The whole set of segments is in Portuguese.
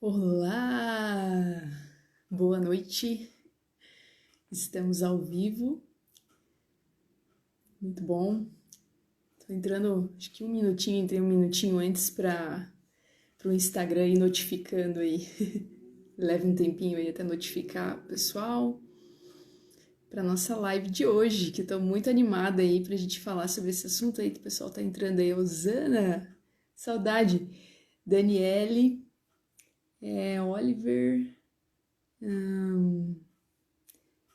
Olá! Boa noite. Estamos ao vivo. Muito bom. Tô entrando, acho que entrei um minutinho antes para o Instagram ir notificando aí. Leva um tempinho aí até notificar o pessoal para nossa live de hoje, que eu tô muito animada aí pra gente falar sobre esse assunto aí que o pessoal tá entrando aí. Osana, saudade. Daniele, Oliver,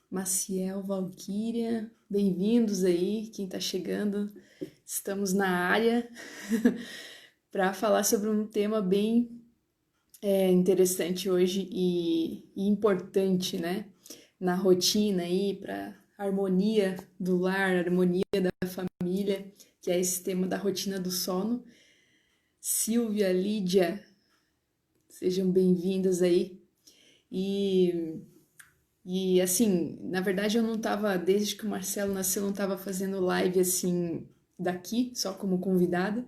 Maciel, Valquíria, bem-vindos aí, quem tá chegando. Estamos na área para falar sobre um tema bem interessante hoje e importante, né? Na rotina aí, para harmonia do lar, harmonia da família, que é esse tema da rotina do sono. Silvia, Lídia, sejam bem-vindas aí. E assim, na verdade eu não tava, desde que o Marcelo nasceu, eu não tava fazendo live assim daqui, só como convidada,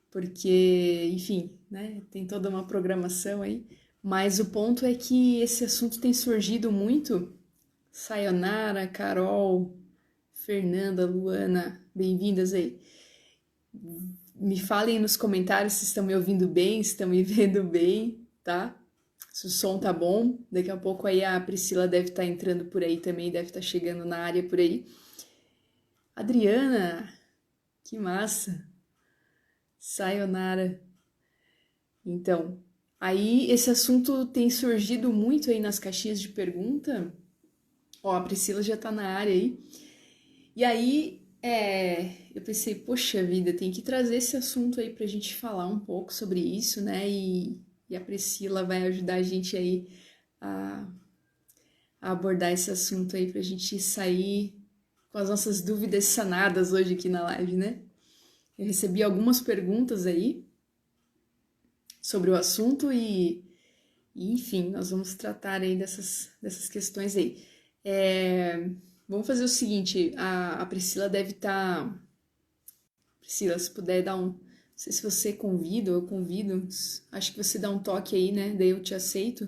porque, enfim, né, tem toda uma programação aí. Mas o ponto é que esse assunto tem surgido muito. Sayonara, Carol, Fernanda, Luana, bem-vindas aí. Me falem nos comentários se estão me ouvindo bem, se estão me vendo bem, tá? Se o som tá bom, daqui a pouco aí a Priscila deve estar entrando por aí também, deve estar chegando na área por aí. Adriana, que massa! Sayonara. Então, aí esse assunto tem surgido muito aí nas caixinhas de pergunta. Ó, a Priscila já tá na área aí. E aí, eu pensei, poxa vida, tem que trazer esse assunto aí pra gente falar um pouco sobre isso, né? E a Priscila vai ajudar a gente aí a abordar esse assunto aí pra gente sair com as nossas dúvidas sanadas hoje aqui na live, né? Eu recebi algumas perguntas aí sobre o assunto e enfim, nós vamos tratar aí dessas questões aí. Vamos fazer o seguinte, a Priscila deve estar... Priscila, se puder dar um... Não sei se você convida ou eu convido, acho que você dá um toque aí, né? Daí eu te aceito.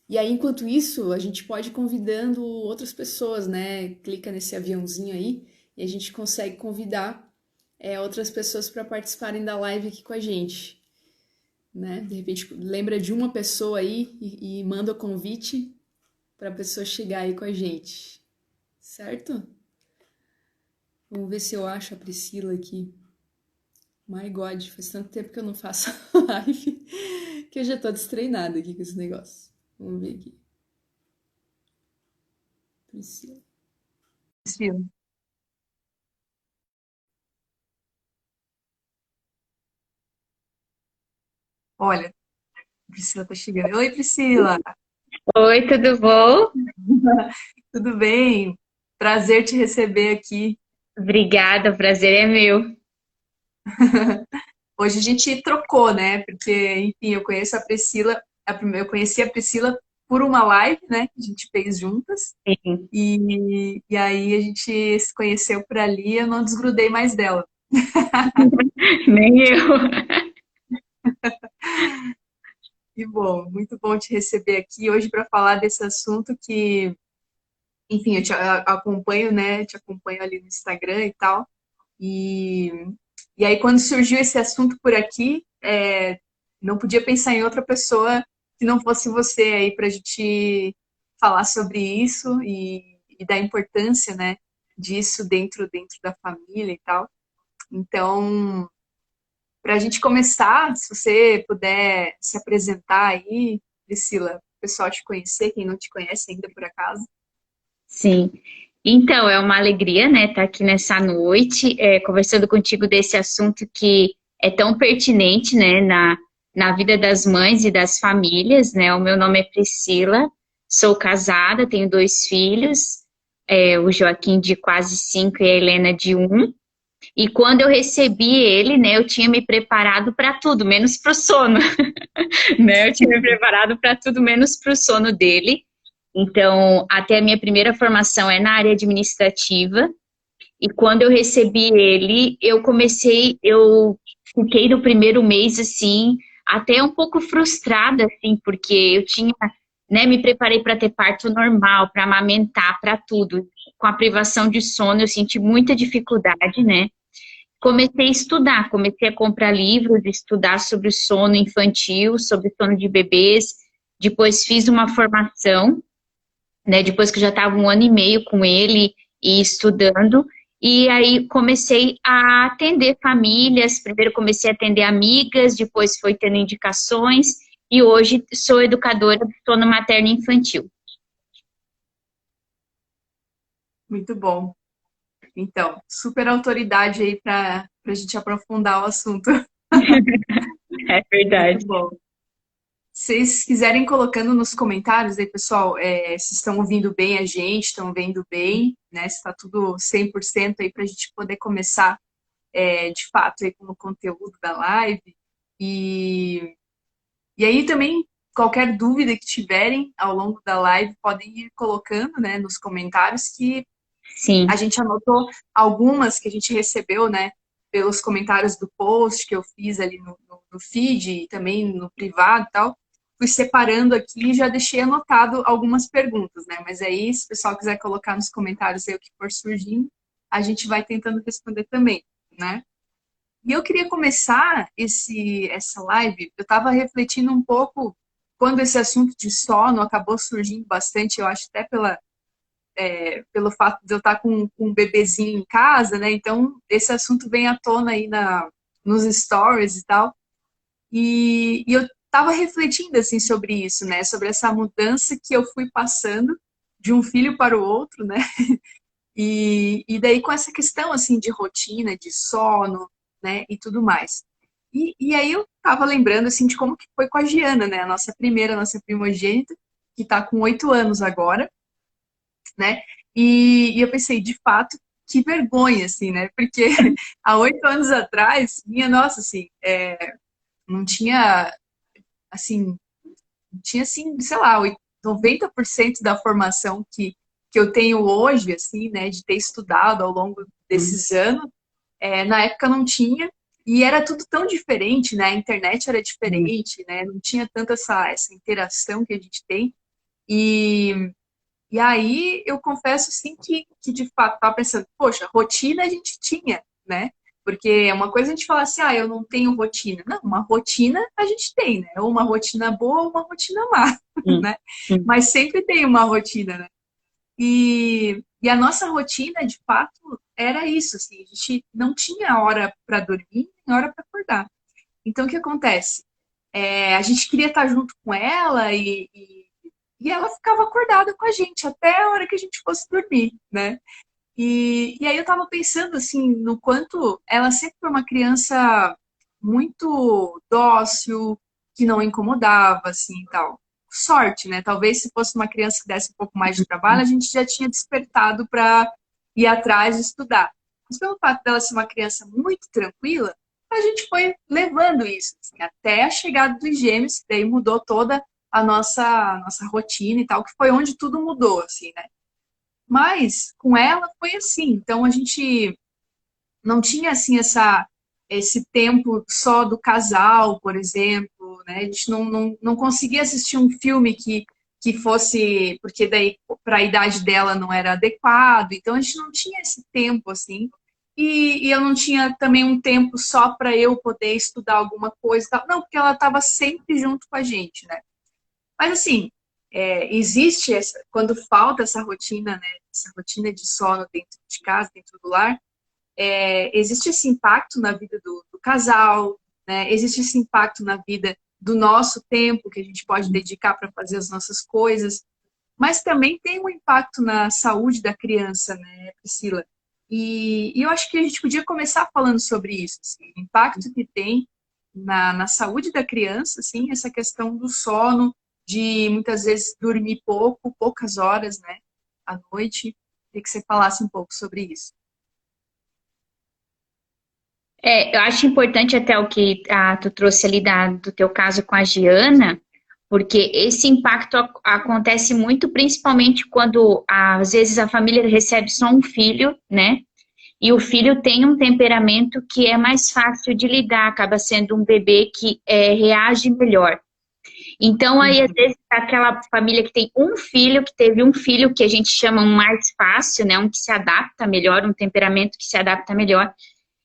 E aí, enquanto isso, a gente pode ir convidando outras pessoas, né? Clica nesse aviãozinho aí e a gente consegue convidar outras pessoas para participarem da live aqui com a gente, né? De repente, lembra de uma pessoa aí e manda o convite para a pessoa chegar aí com a gente, certo? Vamos ver se eu acho a Priscila aqui. My God, faz tanto tempo que eu não faço live que eu já tô destreinada aqui com esse negócio. Vamos ver aqui. Priscila. Priscila. Olha, a Priscila tá chegando. Oi, Priscila. Oi, tudo bom? Tudo bem? Prazer te receber aqui. Obrigada, o prazer é meu. Hoje a gente trocou, né? Porque, enfim, eu conheço a Priscila, eu conheci a Priscila por uma live, né? Que a gente fez juntas. Sim, E aí a gente se conheceu por ali e eu não desgrudei mais dela. nem eu. Que bom, muito bom te receber aqui hoje para falar desse assunto que, enfim, eu te acompanho, né? Te acompanho ali no Instagram e tal. E, e aí, quando surgiu esse assunto por aqui, não podia pensar em outra pessoa que não fosse você aí para a gente falar sobre isso e da importância, né, disso dentro da família e tal. Então, para a gente começar, se você puder se apresentar aí, Priscila, o pessoal te conhecer, quem não te conhece ainda por acaso. Sim. Então, é uma alegria, né, estar aqui nessa noite, conversando contigo desse assunto que é tão pertinente, né, na vida das mães e das famílias, né? O meu nome é Priscila, sou casada, tenho 2 filhos, o Joaquim de quase 5 e a Helena de 1. E quando eu recebi ele, né, eu tinha me preparado para tudo, menos para o sono, né? Eu tinha me preparado para tudo, menos para o sono dele. Então, até a minha primeira formação é na área administrativa. E quando eu recebi ele, eu fiquei no primeiro mês, assim, até um pouco frustrada, assim, porque eu tinha, né, me preparei para ter parto normal, para amamentar, para tudo. Com a privação de sono, eu senti muita dificuldade, né? Comecei a estudar, comecei a comprar livros, estudar sobre o sono infantil, sobre o sono de bebês. Depois fiz uma formação, né? Depois que eu já estava 1 ano e meio com ele e estudando. E aí comecei a atender famílias. Primeiro comecei a atender amigas, depois foi tendo indicações. E hoje sou educadora de sono materno e infantil. Muito bom. Então, super autoridade aí para a gente aprofundar o assunto. É Muito verdade. bom. Se vocês quiserem colocando nos comentários aí, pessoal, se estão ouvindo bem a gente, estão vendo bem, né? Se está tudo 100% aí para a gente poder começar, de fato, aí com o conteúdo da live. E, e aí também, qualquer dúvida que tiverem ao longo da live, podem ir colocando, né, nos comentários, que a Sim, gente anotou algumas que a gente recebeu, né, pelos comentários do post que eu fiz ali no feed e também no privado e tal. Fui separando aqui e já deixei anotado algumas perguntas, né? Mas aí, se o pessoal quiser colocar nos comentários aí o que for surgindo, a gente vai tentando responder também, né? E eu queria começar essa live, eu estava refletindo um pouco quando esse assunto de sono acabou surgindo bastante, eu acho até pelo fato de eu estar com um bebezinho em casa, né? Então, esse assunto vem à tona aí nos stories e tal. E eu estava refletindo, assim, sobre isso, né? Sobre essa mudança que eu fui passando de um filho para o outro, né? E daí com essa questão, assim, de rotina, de sono, né? E tudo mais. E aí eu estava lembrando, assim, de como que foi com a Giana, né? A nossa primogênita, que está com 8 anos agora, né? E eu pensei, de fato, que vergonha, assim, né? Porque há 8 anos atrás, minha nossa, assim, não tinha, assim, tinha, assim, sei lá, 90% da formação que eu tenho hoje, assim, né? De ter estudado ao longo desses anos, na época não tinha. E era tudo tão diferente, né? A internet era diferente, né? Não tinha tanto essa interação que a gente tem. E, e aí eu confesso assim que de fato estava pensando, poxa, rotina a gente tinha, né? Porque é uma coisa a gente falar assim, eu não tenho rotina. Não, uma rotina a gente tem, né? Ou uma rotina boa ou uma rotina má, sim, né? sim. Mas sempre tem uma rotina, né? E a nossa rotina, de fato, era isso, assim, a gente não tinha hora para dormir, nem hora para acordar. Então, o que acontece? A gente queria estar junto com ela e ela ficava acordada com a gente até a hora que a gente fosse dormir, né? E aí eu tava pensando, assim, no quanto ela sempre foi uma criança muito dócil, que não incomodava, assim, e tal. Sorte, né? Talvez se fosse uma criança que desse um pouco mais de trabalho, a gente já tinha despertado para ir atrás e estudar. Mas pelo fato dela ser uma criança muito tranquila, a gente foi levando isso, assim, até a chegada dos gêmeos, que daí mudou toda a nossa rotina e tal, que foi onde tudo mudou, assim, né? Mas com ela foi assim. Então a gente não tinha assim esse tempo só do casal, por exemplo, né? A gente não conseguia assistir um filme que fosse, porque daí para a idade dela não era adequado, então a gente não tinha esse tempo assim. E eu não tinha também um tempo só para eu poder estudar alguma coisa, e tal. Não, porque ela estava sempre junto com a gente, né? Mas assim, existe quando falta essa rotina, né? Essa rotina de sono dentro de casa, dentro do lar, existe esse impacto na vida do casal, né? Existe esse impacto na vida do nosso tempo que a gente pode dedicar para fazer as nossas coisas, mas também tem um impacto na saúde da criança, né, Priscila? E eu acho que a gente podia começar falando sobre isso, assim, o impacto que tem na saúde da criança, assim, essa questão do sono, de muitas vezes dormir pouco, poucas horas, né, à noite. Queria que você falasse um pouco sobre isso. Eu acho importante até o que tu trouxe ali do teu caso com a Giana, porque esse impacto acontece muito, principalmente quando às vezes a família recebe só um filho, né? e o filho tem um temperamento que é mais fácil de lidar, acaba sendo um bebê que reage melhor. Então, aí, às vezes, aquela família que tem um filho, que teve um filho que a gente chama um mais fácil, né? Um que se adapta melhor, um temperamento que se adapta melhor.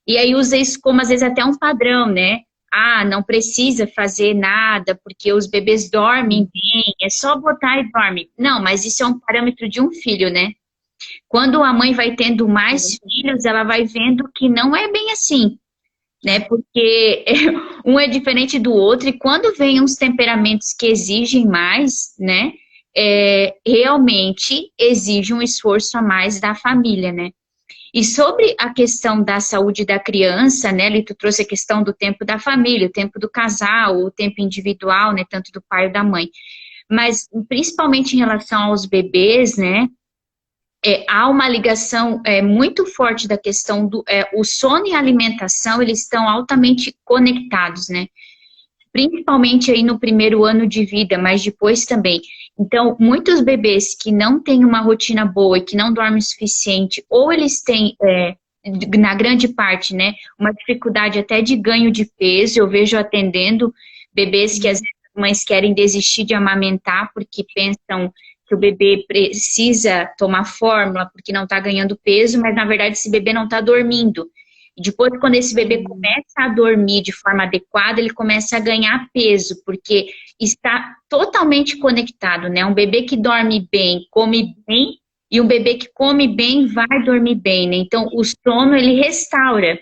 E aí usa isso como, às vezes, até um padrão, né? Ah, não precisa fazer nada, porque os bebês dormem bem, é só botar e dorme. Não, mas isso é um parâmetro de um filho, né? Quando a mãe vai tendo mais filhos, ela vai vendo que não é bem assim, né? Porque um é diferente do outro, e quando vem uns temperamentos que exigem mais, né? Realmente exige um esforço a mais da família, né? E sobre a questão da saúde da criança, né, Lito trouxe a questão do tempo da família, o tempo do casal, o tempo individual, né, tanto do pai ou da mãe. Mas, principalmente em relação aos bebês, né, há uma ligação muito forte da questão do o sono e a alimentação, eles estão altamente conectados, né? Principalmente aí no primeiro ano de vida, mas depois também. Então, muitos bebês que não têm uma rotina boa e que não dormem o suficiente, ou eles têm, na grande parte, né, uma dificuldade até de ganho de peso. Eu vejo atendendo bebês que às vezes as mães querem desistir de amamentar porque pensam que o bebê precisa tomar fórmula porque não está ganhando peso, mas na verdade esse bebê não está dormindo. E depois, quando esse bebê começa a dormir de forma adequada, ele começa a ganhar peso, porque está totalmente conectado, né? Um bebê que dorme bem, come bem, e um bebê que come bem vai dormir bem, né? Então, o sono, ele restaura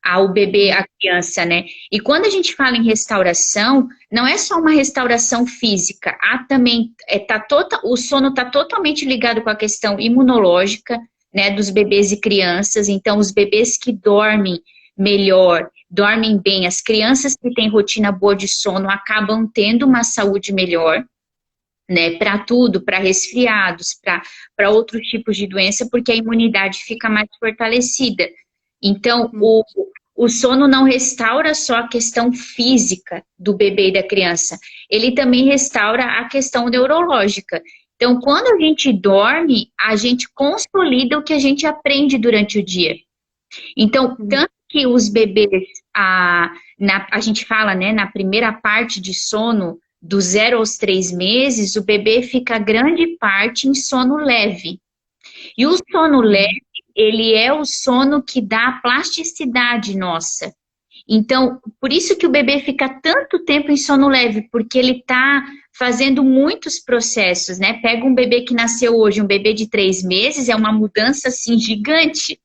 ao bebê, a criança, né? E quando a gente fala em restauração, não é só uma restauração física, há também, o sono está totalmente ligado com a questão imunológica, né, dos bebês e crianças. Então, os bebês que dormem melhor, dormem bem, as crianças que têm rotina boa de sono acabam tendo uma saúde melhor, né, para tudo, para resfriados, para outros tipos de doença, porque a imunidade fica mais fortalecida. Então, o sono não restaura só a questão física do bebê e da criança, ele também restaura a questão neurológica. Então, quando a gente dorme, a gente consolida o que a gente aprende durante o dia. Então, tanto que os bebês, a gente fala, né, na primeira parte de sono, do 0 aos 3 meses, o bebê fica grande parte em sono leve. E o sono leve, ele é o sono que dá a plasticidade nossa. Então, por isso que o bebê fica tanto tempo em sono leve, porque ele está fazendo muitos processos, né? Pega um bebê que nasceu hoje, um bebê de 3 meses, é uma mudança, assim, gigante,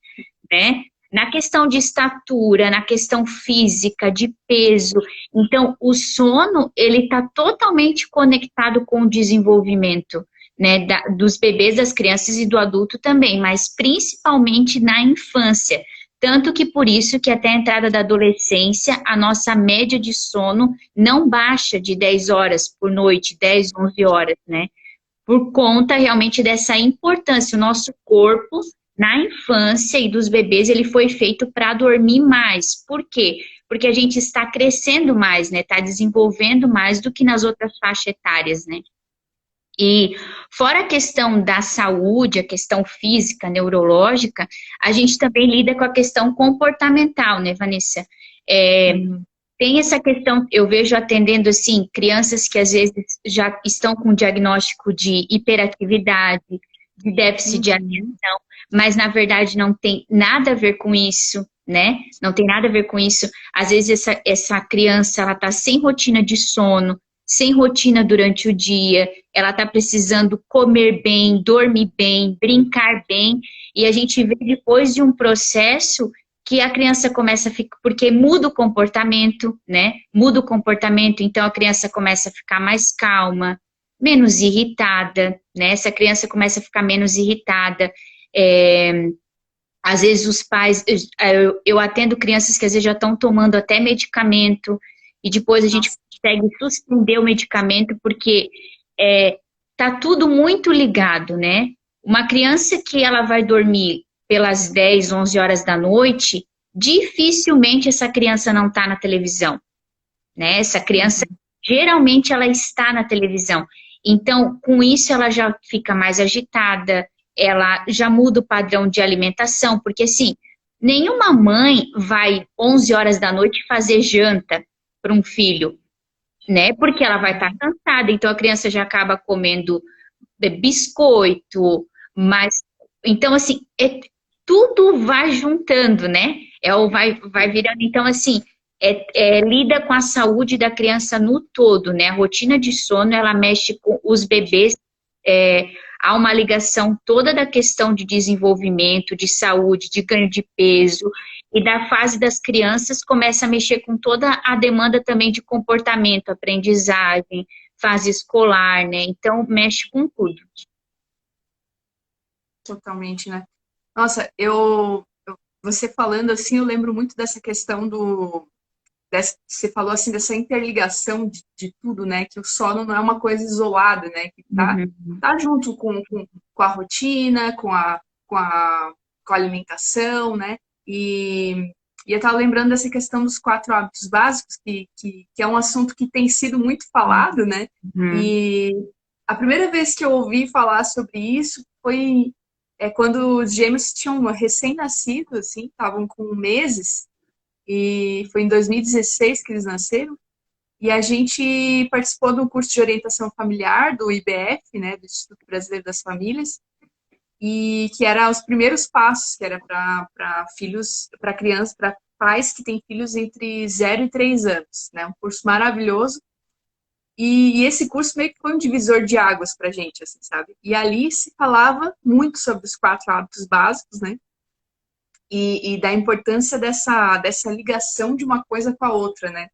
né? Na questão de estatura, na questão física, de peso. Então, o sono, ele está totalmente conectado com o desenvolvimento, né? Dos bebês, das crianças e do adulto também, mas principalmente na infância. Tanto que por isso que até a entrada da adolescência, a nossa média de sono não baixa de 10 horas por noite, 10, 11 horas, né? Por conta realmente dessa importância. O nosso corpo, na infância e dos bebês, ele foi feito para dormir mais. Por quê? Porque a gente está crescendo mais, né? Está desenvolvendo mais do que nas outras faixas etárias, né? E fora a questão da saúde, a questão física, neurológica, a gente também lida com a questão comportamental, né, Vanessa? Tem essa questão, eu vejo atendendo, assim, crianças que às vezes já estão com diagnóstico de hiperatividade, de déficit de atenção, mas na verdade não tem nada a ver com isso, né? Não tem nada a ver com isso. Às vezes essa criança, ela tá sem rotina de sono, sem rotina durante o dia, ela está precisando comer bem, dormir bem, brincar bem, e a gente vê depois de um processo que a criança começa a ficar, porque muda o comportamento, né? Muda o comportamento, então a criança começa a ficar mais calma, menos irritada, né? Essa criança começa a ficar menos irritada. Às vezes os pais, eu atendo crianças que às vezes já estão tomando até medicamento, e depois a gente consegue suspender o medicamento, porque tá tudo muito ligado, né? Uma criança que ela vai dormir pelas 10, 11 horas da noite, dificilmente essa criança não tá na televisão, né? Essa criança, geralmente, ela está na televisão. Então, com isso, ela já fica mais agitada, ela já muda o padrão de alimentação, porque assim, Nenhuma mãe vai 11 horas da noite fazer janta para um filho, né? Porque ela vai estar cansada, então a criança já acaba comendo biscoito, mas então assim, tudo vai juntando, né? Vai virando, então assim, lida com a saúde da criança no todo, né? A rotina de sono, ela mexe com os bebês, há uma ligação toda da questão de desenvolvimento, de saúde, de ganho de peso, e da fase das crianças começa a mexer com toda a demanda também de comportamento, aprendizagem, fase escolar, né? Então, mexe com tudo. Totalmente, né? Nossa, você falando assim, eu lembro muito dessa questão você falou assim, dessa interligação de tudo, né? Que o sono não é uma coisa isolada, né? Que tá junto com a rotina, com a alimentação, né? E eu estava lembrando dessa questão dos 4 hábitos básicos, que é um assunto que tem sido muito falado, né? E a primeira vez que eu ouvi falar sobre isso foi quando os gêmeos tinham recém-nascido, assim, estavam com meses, e foi em 2016 que eles nasceram, e a gente participou do curso de orientação familiar do IBF, né, do Instituto Brasileiro das Famílias, e que era os primeiros passos, que era para filhos, para crianças, para pais que têm filhos entre 0 e 3 anos, né, um curso maravilhoso. E esse curso meio que foi um divisor de águas pra gente, assim, sabe? E ali se falava muito sobre os 4 hábitos básicos, né? E da importância dessa ligação de uma coisa com a outra, né?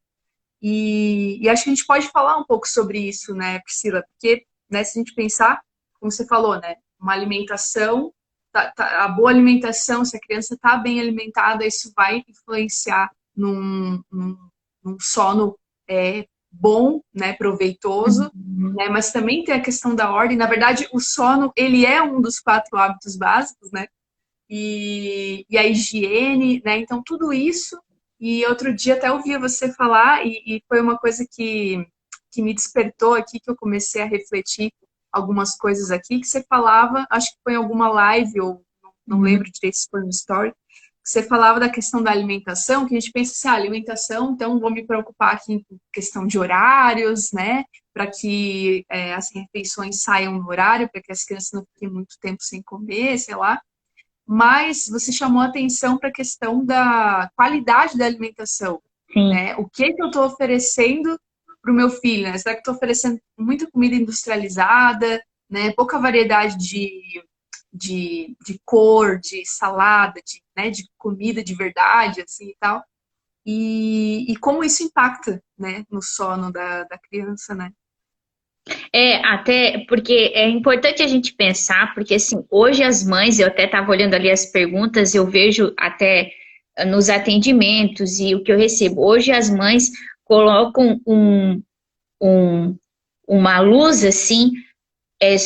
E acho que a gente pode falar um pouco sobre isso, né, Priscila? Porque, né, se a gente pensar, como você falou, né? Uma alimentação, a boa alimentação, se a criança está bem alimentada, isso vai influenciar num sono bom, né, proveitoso, né, mas também tem a questão da ordem. Na verdade, o sono, ele é um dos 4 hábitos básicos, né, e a higiene, né, então tudo isso. E outro dia até ouvi você falar, e foi uma coisa que me despertou aqui, que eu comecei a refletir algumas coisas aqui, que você falava, acho que foi em alguma live, ou não lembro direito se foi no story, você falava da questão da alimentação, que a gente pensa assim, alimentação, então vou me preocupar aqui com questão de horários, né? Para que as refeições saiam no horário, para que as crianças não fiquem muito tempo sem comer, sei lá. Mas você chamou a atenção para a questão da qualidade da alimentação, né? O que eu estou oferecendo para o meu filho, né? Será que estou oferecendo muita comida industrializada, né? Pouca variedade de cor, de salada, né, de comida de verdade, assim e tal. E como isso impacta, né, no sono da criança, né? Até porque é importante a gente pensar, porque assim, hoje as mães, eu até estava olhando ali as perguntas, eu vejo até nos atendimentos e o que eu recebo. Hoje as mães colocam uma luz assim,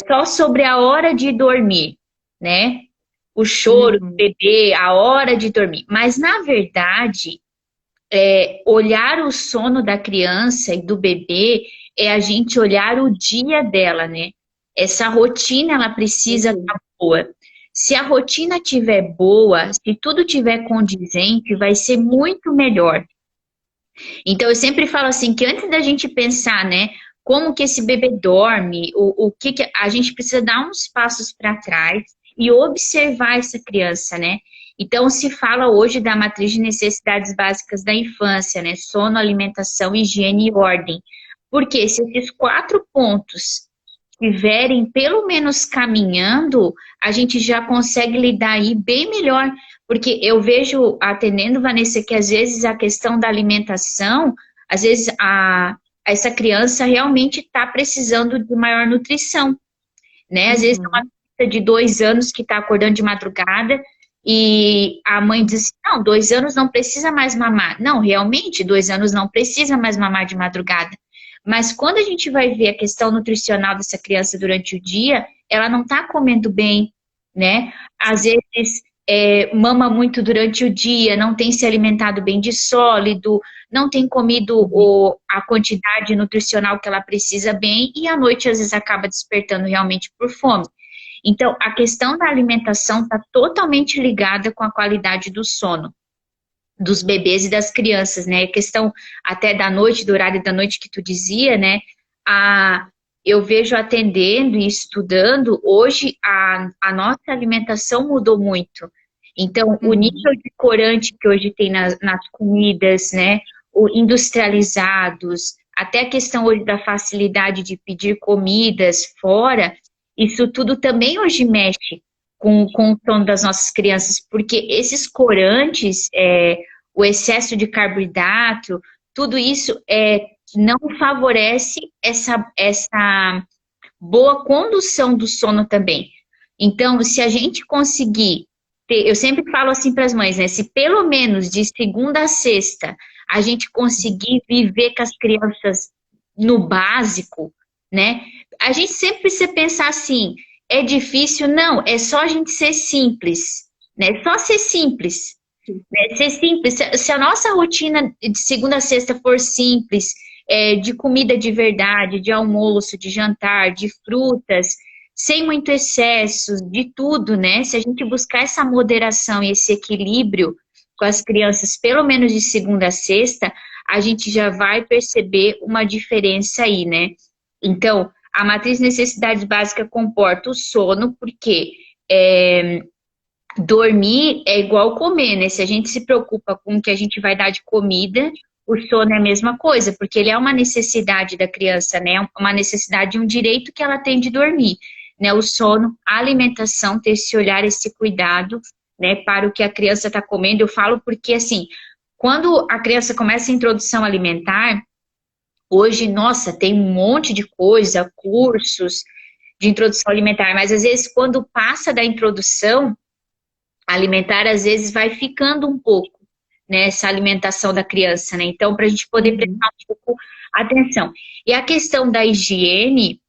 só sobre a hora de dormir, né? O choro do bebê, a hora de dormir. Mas, na verdade, olhar o sono da criança e do bebê é a gente olhar o dia dela, né? Essa rotina, ela precisa estar boa. Se a rotina estiver boa, se tudo estiver condizente, vai ser muito melhor. Então, eu sempre falo assim, que antes da gente pensar, né, como que esse bebê dorme, o que a gente precisa dar uns passos para trás e observar essa criança, né? Então, se fala hoje da matriz de necessidades básicas da infância, né? Sono, alimentação, higiene e ordem. Porque se esses 4 pontos estiverem pelo menos caminhando, a gente já consegue lidar aí bem melhor. Porque eu vejo, atendendo, Vanessa, que às vezes a questão da alimentação, às vezes essa criança realmente está precisando de maior nutrição, né? Às vezes é uma criança de 2 anos que está acordando de madrugada e a mãe diz assim, não, 2 anos não precisa mais mamar. Não, realmente, 2 anos não precisa mais mamar de madrugada. Mas quando a gente vai ver a questão nutricional dessa criança durante o dia, ela não está comendo bem, né? Às vezes mama muito durante o dia, não tem se alimentado bem de sólido, não tem comido a quantidade nutricional que ela precisa bem, e à noite às vezes acaba despertando realmente por fome. Então, a questão da alimentação está totalmente ligada com a qualidade do sono dos bebês e das crianças, né? A questão até da noite, do horário da noite que tu dizia, né? Eu vejo atendendo e estudando, hoje a nossa alimentação mudou muito. Então, o nível de corante que hoje tem nas comidas, né? O industrializados, até a questão hoje da facilidade de pedir comidas fora, isso tudo também hoje mexe com o sono das nossas crianças, porque esses corantes, o excesso de carboidrato, tudo isso não favorece essa boa condução do sono também. Então, se a gente conseguir ter, eu sempre falo assim para as mães, né? Se pelo menos de segunda a sexta a gente conseguir viver com as crianças no básico, né? A gente sempre precisa pensar assim, é difícil? Não, é só a gente ser simples, né? Só ser simples. Né? Ser simples. Se a nossa rotina de segunda a sexta for simples, de comida de verdade, de almoço, de jantar, de frutas, sem muito excesso, de tudo, né? Se a gente buscar essa moderação e esse equilíbrio com as crianças, pelo menos de segunda a sexta, a gente já vai perceber uma diferença aí, né? Então, a matriz de necessidades básicas comporta o sono, porque dormir é igual comer, né? Se a gente se preocupa com o que a gente vai dar de comida, o sono é a mesma coisa, porque ele é uma necessidade da criança, né? Uma necessidade, um direito que ela tem de dormir, né? O sono, a alimentação, ter esse olhar, esse cuidado, né? Para o que a criança está comendo. Eu falo porque, assim, quando a criança começa a introdução alimentar, hoje, nossa, tem um monte de coisa, cursos de introdução alimentar, mas às vezes quando passa da introdução alimentar, às vezes vai ficando um pouco, né, essa alimentação da criança, né? Então, para a gente poder prestar um pouco atenção. E a questão da higiene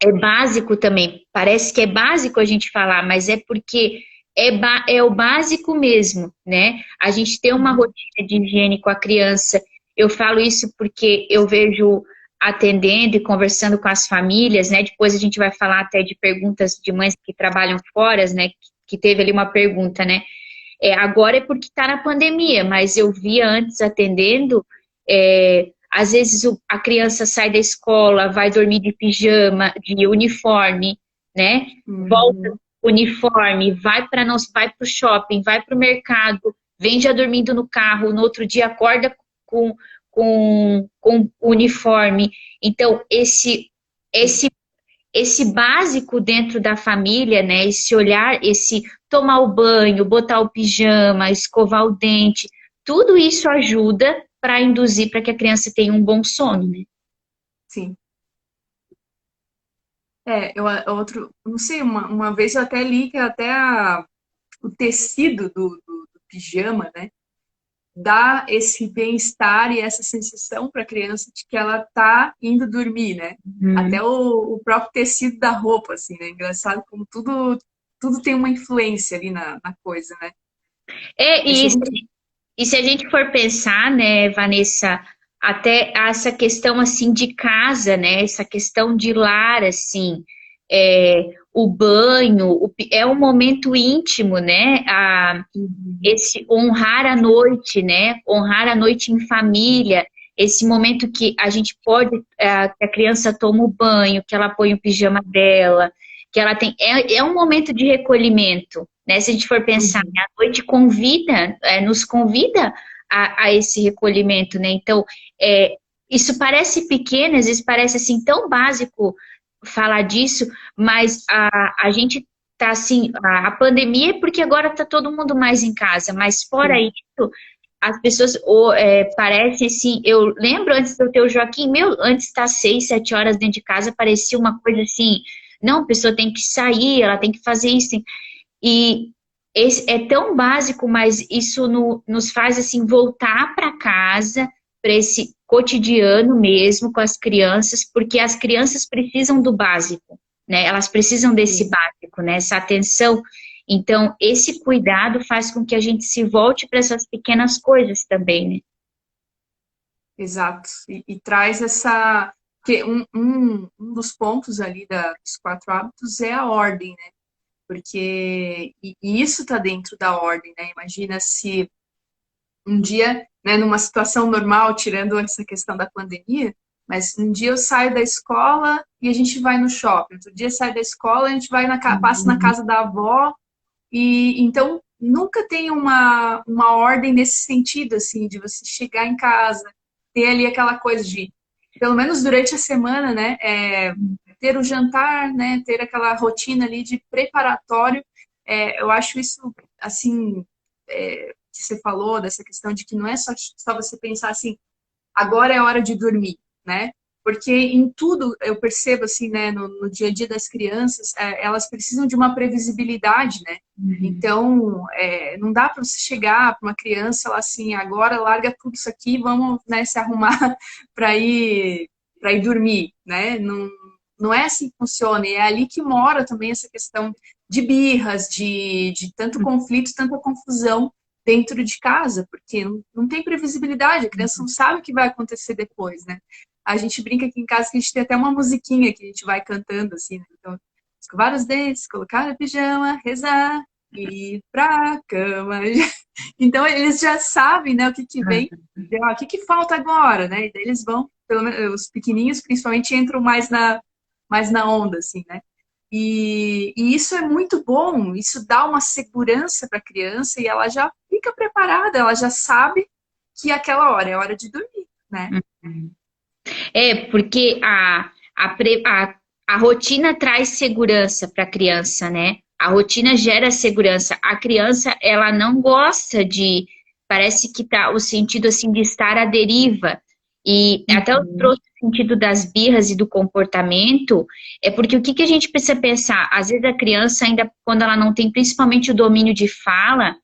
é básico também. Parece que é básico a gente falar, mas é porque é o básico mesmo, né? A gente tem uma rotina de higiene com a criança. Eu falo isso porque eu vejo atendendo e conversando com as famílias, né? Depois a gente vai falar até de perguntas de mães que trabalham fora, né? Que teve ali uma pergunta, né? Agora é porque está na pandemia, mas eu via antes atendendo, às vezes a criança sai da escola, vai dormir de pijama, de uniforme, né? Volta uniforme, vai para o shopping, vai para o mercado, vem já dormindo no carro, no outro dia acorda com uniforme. Então, esse básico dentro da família, né? Esse olhar, esse tomar o banho, botar o pijama, escovar o dente, tudo isso ajuda para induzir para que a criança tenha um bom sono, né? Sim. Não sei, uma vez eu até li que até o tecido do pijama, né? Dá esse bem-estar e essa sensação para a criança de que ela tá indo dormir, né? Até o próprio tecido da roupa, assim, né? Engraçado como tudo tem uma influência ali na coisa, né? E se a gente for pensar, né, Vanessa, até essa questão, assim, de casa, né? Essa questão de lar, assim, o banho, é um momento íntimo, né? Esse honrar a noite, né? Honrar a noite em família, esse momento que a gente pode, que a criança toma o banho, que ela põe o pijama dela, que ela tem. É um momento de recolhimento, né? Se a gente for pensar, a noite nos convida a esse recolhimento, né? Então, isso parece pequeno, às vezes parece assim tão básico falar disso, mas a gente tá assim, a pandemia é porque agora tá todo mundo mais em casa, mas fora isso, as pessoas parecem assim, eu lembro antes de eu ter o Joaquim, antes de estar 6, 7 horas dentro de casa, parecia uma coisa assim, não, a pessoa tem que sair, ela tem que fazer isso, e é tão básico, mas isso nos faz assim voltar para casa, para esse cotidiano mesmo com as crianças, porque as crianças precisam do básico, né? Elas precisam desse básico, né? Essa atenção. Então, esse cuidado faz com que a gente se volte para essas pequenas coisas também, né? Exato. E traz essa Porque um dos pontos ali dos 4 hábitos é a ordem, né? Porque e isso está dentro da ordem, né? Imagina se um dia, né, numa situação normal, tirando essa questão da pandemia, mas um dia eu saio da escola e a gente vai no shopping. Outro dia sai da escola, a gente vai passa na casa da avó. E então nunca tem uma ordem nesse sentido, assim, de você chegar em casa, ter ali aquela coisa de, pelo menos durante a semana, né, ter o jantar, né, ter aquela rotina ali de preparatório. Eu acho isso, assim, que você falou, dessa questão de que não é só você pensar assim, agora é hora de dormir, né? Porque em tudo eu percebo assim, né, no dia a dia das crianças, elas precisam de uma previsibilidade, né? Então, não dá para você chegar para uma criança lá assim, agora larga tudo isso aqui, vamos, né, se arrumar para ir dormir, né? Não, não é assim que funciona. E é ali que mora também essa questão de birras, de tanto conflito, tanta confusão dentro de casa, porque não tem previsibilidade, a criança não sabe o que vai acontecer depois, né? A gente brinca aqui em casa que a gente tem até uma musiquinha que a gente vai cantando, assim, né? Então, escovar os dentes, colocar a pijama, rezar e ir pra cama. Então, eles já sabem, né, o que vem, o que falta agora, né? E daí eles vão, pelo menos os pequenininhos, principalmente, entram mais na onda, assim, né? E isso é muito bom, isso dá uma segurança para a criança e ela já fica preparada, ela já sabe que aquela hora é hora de dormir, né? Porque a rotina traz segurança para a criança, né? A rotina gera segurança. A criança, ela não gosta parece que tá o sentido assim de estar à deriva. E até eu trouxe o sentido das birras e do comportamento, porque o que a gente precisa pensar? Às vezes a criança, ainda quando ela não tem principalmente o domínio de fala,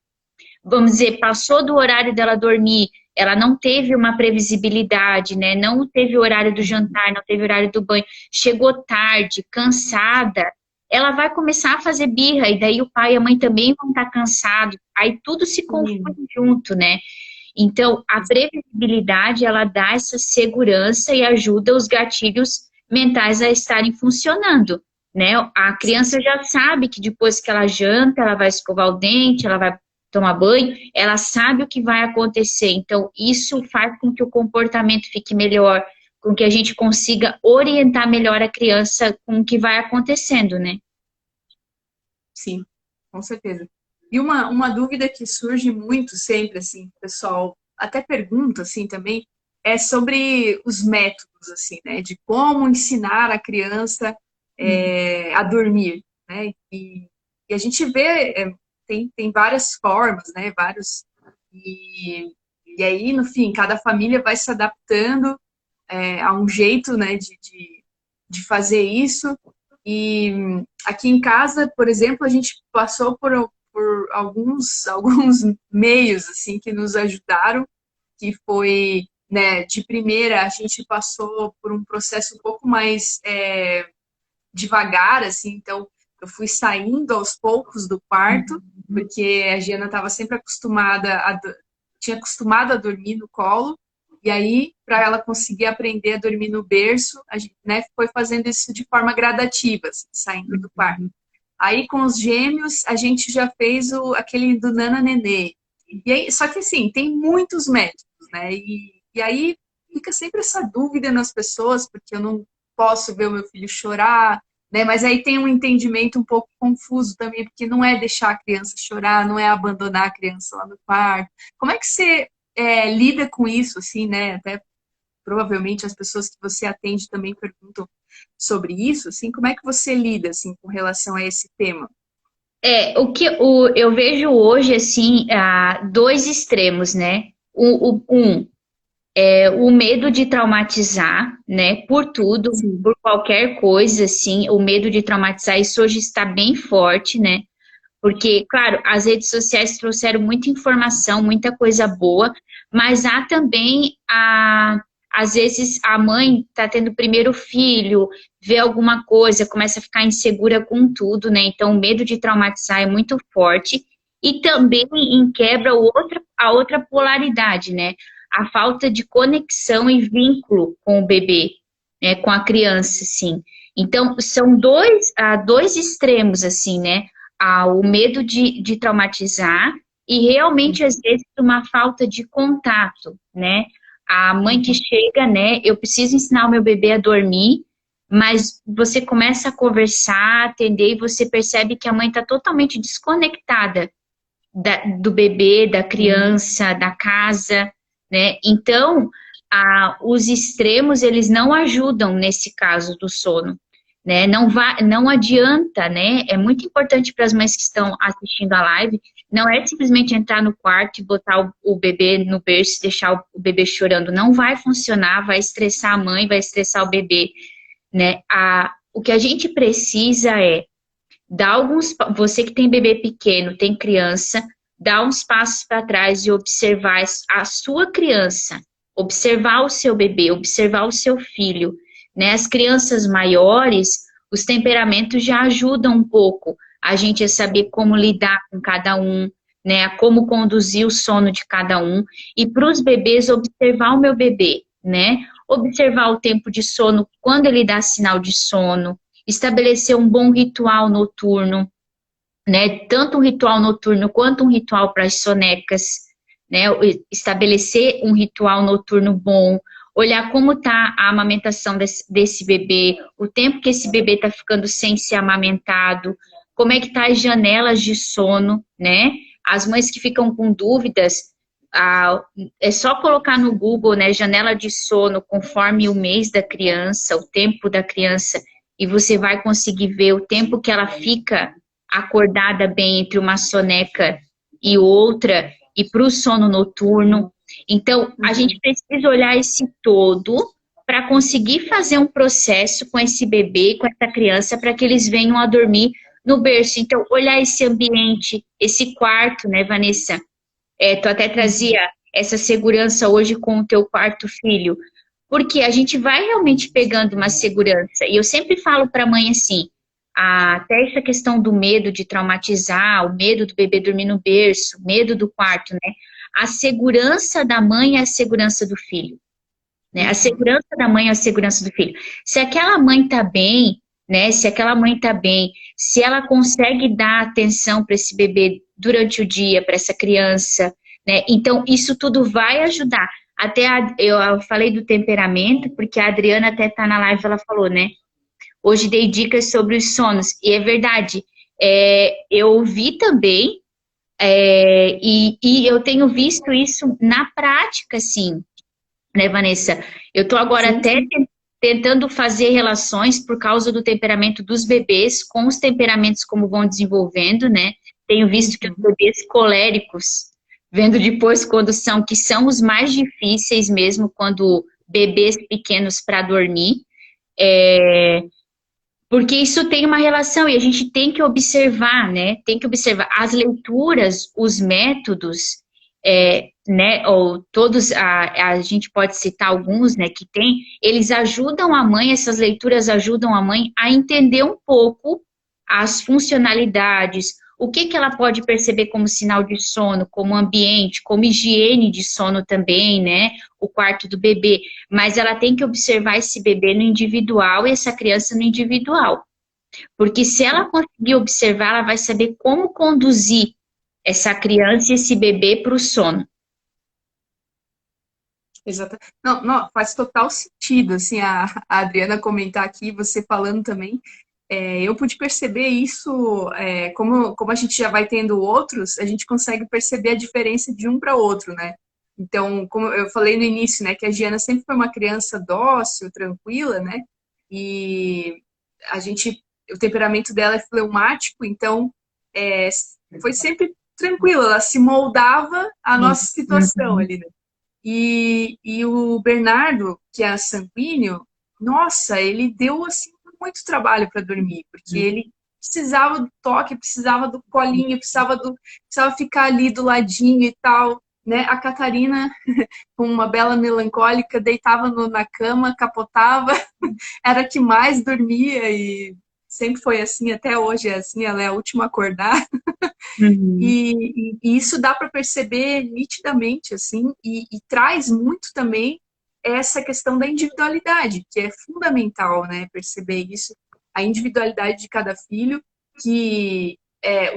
vamos dizer, passou do horário dela dormir, ela não teve uma previsibilidade, né? Não teve o horário do jantar, não teve o horário do banho, chegou tarde, cansada, ela vai começar a fazer birra, e daí o pai e a mãe também vão estar cansados, aí tudo se confunde junto, né? Então, a previsibilidade, ela dá essa segurança e ajuda os gatilhos mentais a estarem funcionando, né? A criança já sabe que depois que ela janta, ela vai escovar o dente, ela vai tomar banho, ela sabe o que vai acontecer. Então, isso faz com que o comportamento fique melhor, com que a gente consiga orientar melhor a criança com o que vai acontecendo, né? Sim, com certeza. E uma dúvida que surge muito sempre, assim, pessoal, até pergunta, assim, também, é sobre os métodos, assim, né? De como ensinar a criança a dormir, né? E a gente vê, tem várias formas, né? E aí, no fim, cada família vai se adaptando a um jeito, né, de fazer isso. E aqui em casa, por exemplo, a gente passou por alguns meios assim que nos ajudaram, que foi, né, de primeira a gente passou por um processo um pouco mais devagar, assim, então eu fui saindo aos poucos do quarto, porque a Giana estava sempre tinha acostumado a dormir no colo, e aí, para ela conseguir aprender a dormir no berço, a gente, né, foi fazendo isso de forma gradativa, assim, saindo do quarto. Aí, com os gêmeos, a gente já fez aquele do Nana Nenê. E aí, só que, assim, tem muitos métodos, né? E aí fica sempre essa dúvida nas pessoas, porque eu não posso ver o meu filho chorar, né? Mas aí tem um entendimento um pouco confuso também, porque não é deixar a criança chorar, não é abandonar a criança lá no quarto. Como é que você lida com isso, assim, né? Até provavelmente as pessoas que você atende também perguntam sobre isso, assim, como é que você lida, assim, com relação a esse tema? Eu vejo hoje, assim, dois extremos, né? O medo de traumatizar, né? Por tudo, por qualquer coisa, assim, o medo de traumatizar, isso hoje está bem forte, né? Porque, claro, as redes sociais trouxeram muita informação, muita coisa boa, mas há também, às vezes, a mãe está tendo o primeiro filho, vê alguma coisa, começa a ficar insegura com tudo, né? Então, o medo de traumatizar é muito forte. E também quebra a outra polaridade, né? A falta de conexão e vínculo com o bebê. né, com a criança, assim. Então, são dois extremos, assim, né? O medo de traumatizar e realmente, às vezes, uma falta de contato, né? A mãe que chega, né? Eu preciso ensinar o meu bebê a dormir, mas você começa a conversar, atender, e você percebe que a mãe está totalmente desconectada do bebê, da criança, da casa, né? Então, os extremos, eles não ajudam nesse caso do sono, né? Não adianta, né? É muito importante para as mães que estão assistindo a live, não é simplesmente entrar no quarto e botar o bebê no berço e deixar o bebê chorando. Não vai funcionar, vai estressar a mãe, vai estressar o bebê, né? O que a gente precisa é você que tem bebê pequeno, tem criança, dá uns passos para trás e observar a sua criança, observar o seu bebê, observar o seu filho, né? As crianças maiores, os temperamentos já ajudam um pouco a gente a saber como lidar com cada um, né? Como conduzir o sono de cada um. E para os bebês, observar o meu bebê, né? Observar o tempo de sono, quando ele dá sinal de sono, estabelecer um bom ritual noturno, né? Tanto um ritual noturno quanto um ritual para as sonecas, né? Estabelecer um ritual noturno bom, olhar como está a amamentação desse bebê, o tempo que esse bebê está ficando sem ser amamentado, como é que tá as janelas de sono, né? As mães que ficam com dúvidas, é só colocar no Google, né, janela de sono conforme o mês da criança, o tempo da criança, e você vai conseguir ver o tempo que ela fica acordada bem entre uma soneca e outra, e para o sono noturno. Então, a gente precisa olhar esse todo para conseguir fazer um processo com esse bebê, com essa criança, para que eles venham a dormir no berço. Então, olhar esse ambiente, esse quarto, né, Vanessa? Tu até trazia essa segurança hoje com o teu quarto filho, porque a gente vai realmente pegando uma segurança. E eu sempre falo para a mãe assim, até essa questão do medo de traumatizar, o medo do bebê dormir no berço, medo do quarto, né? A segurança da mãe é a segurança do filho, né? A segurança da mãe é a segurança do filho. Se aquela mãe tá bem, né? Se aquela mãe tá bem, se ela consegue dar atenção para esse bebê durante o dia, para essa criança, né? Então, isso tudo vai ajudar. Até eu falei do temperamento, porque a Adriana até tá na live, ela falou, né? Hoje dei dicas sobre os sonos, e é verdade. Eu vi também, e eu tenho visto isso na prática, assim, né, Vanessa? Eu tô agora Sim, até sim. tentando fazer relações por causa do temperamento dos bebês com os temperamentos como vão desenvolvendo, né? Tenho visto que os bebês coléricos, vendo depois quando que são os mais difíceis mesmo, quando bebês pequenos para dormir, porque isso tem uma relação e a gente tem que observar, né? Tem que observar as leituras, os métodos, né? Ou todos, a gente pode citar alguns, né? Que tem, eles ajudam a mãe, essas leituras ajudam a mãe a entender um pouco as funcionalidades, o que ela pode perceber como sinal de sono, como ambiente, como higiene de sono também, né? O quarto do bebê. Mas ela tem que observar esse bebê no individual e essa criança no individual. Porque se ela conseguir observar, ela vai saber como conduzir essa criança e esse bebê para o sono. Exato. Não, não, faz total sentido, assim, a Adriana comentar aqui, você falando também. Eu pude perceber isso, como a gente já vai tendo outros, a gente consegue perceber a diferença de um para outro, né? Então, como eu falei no início, né, que a Giana sempre foi uma criança dócil, tranquila, né? E o temperamento dela é fleumático, então é, foi sempre tranquila, ela se moldava à nossa situação ali, né? E o Bernardo, que é sanguíneo, nossa, ele deu assim muito trabalho para dormir, porque ele precisava do toque, precisava do colinho, precisava ficar ali do ladinho e tal, né? A Catarina, com uma bela melancólica, deitava na cama, capotava, era a que mais dormia e sempre foi assim, até hoje é assim, ela é a última a acordar. Uhum. E isso dá para perceber nitidamente, assim, e traz muito também é essa questão da individualidade, que é fundamental, né? Perceber isso, a individualidade de cada filho, que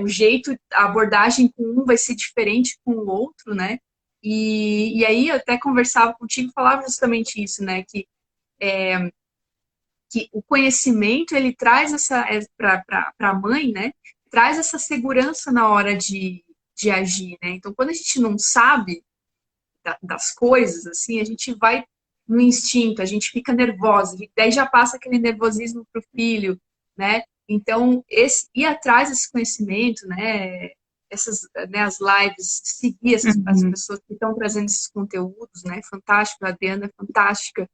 o jeito, a abordagem com um vai ser diferente com o outro, né? E aí eu até conversava contigo, falava justamente isso, né? Que o conhecimento, ele traz para a mãe, né? Traz essa segurança na hora de agir, né? Então, quando a gente não sabe das coisas, assim, a gente vai no instinto, a gente fica nervosa, daí já passa aquele nervosismo para o filho, né? Então, ir atrás desse conhecimento, né? As lives, seguir as pessoas que estão trazendo esses conteúdos, né? Fantástico, a Adriana é fantástica,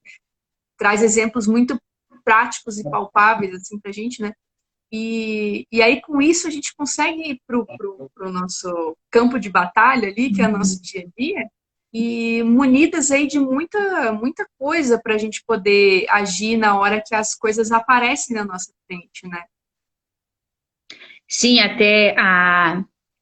traz exemplos muito práticos e palpáveis, assim, pra gente, né? E aí, com isso, a gente consegue ir pro nosso campo de batalha ali, que é o nosso dia a dia, e munidas aí de muita coisa para a gente poder agir na hora que as coisas aparecem na nossa frente, né? Sim, até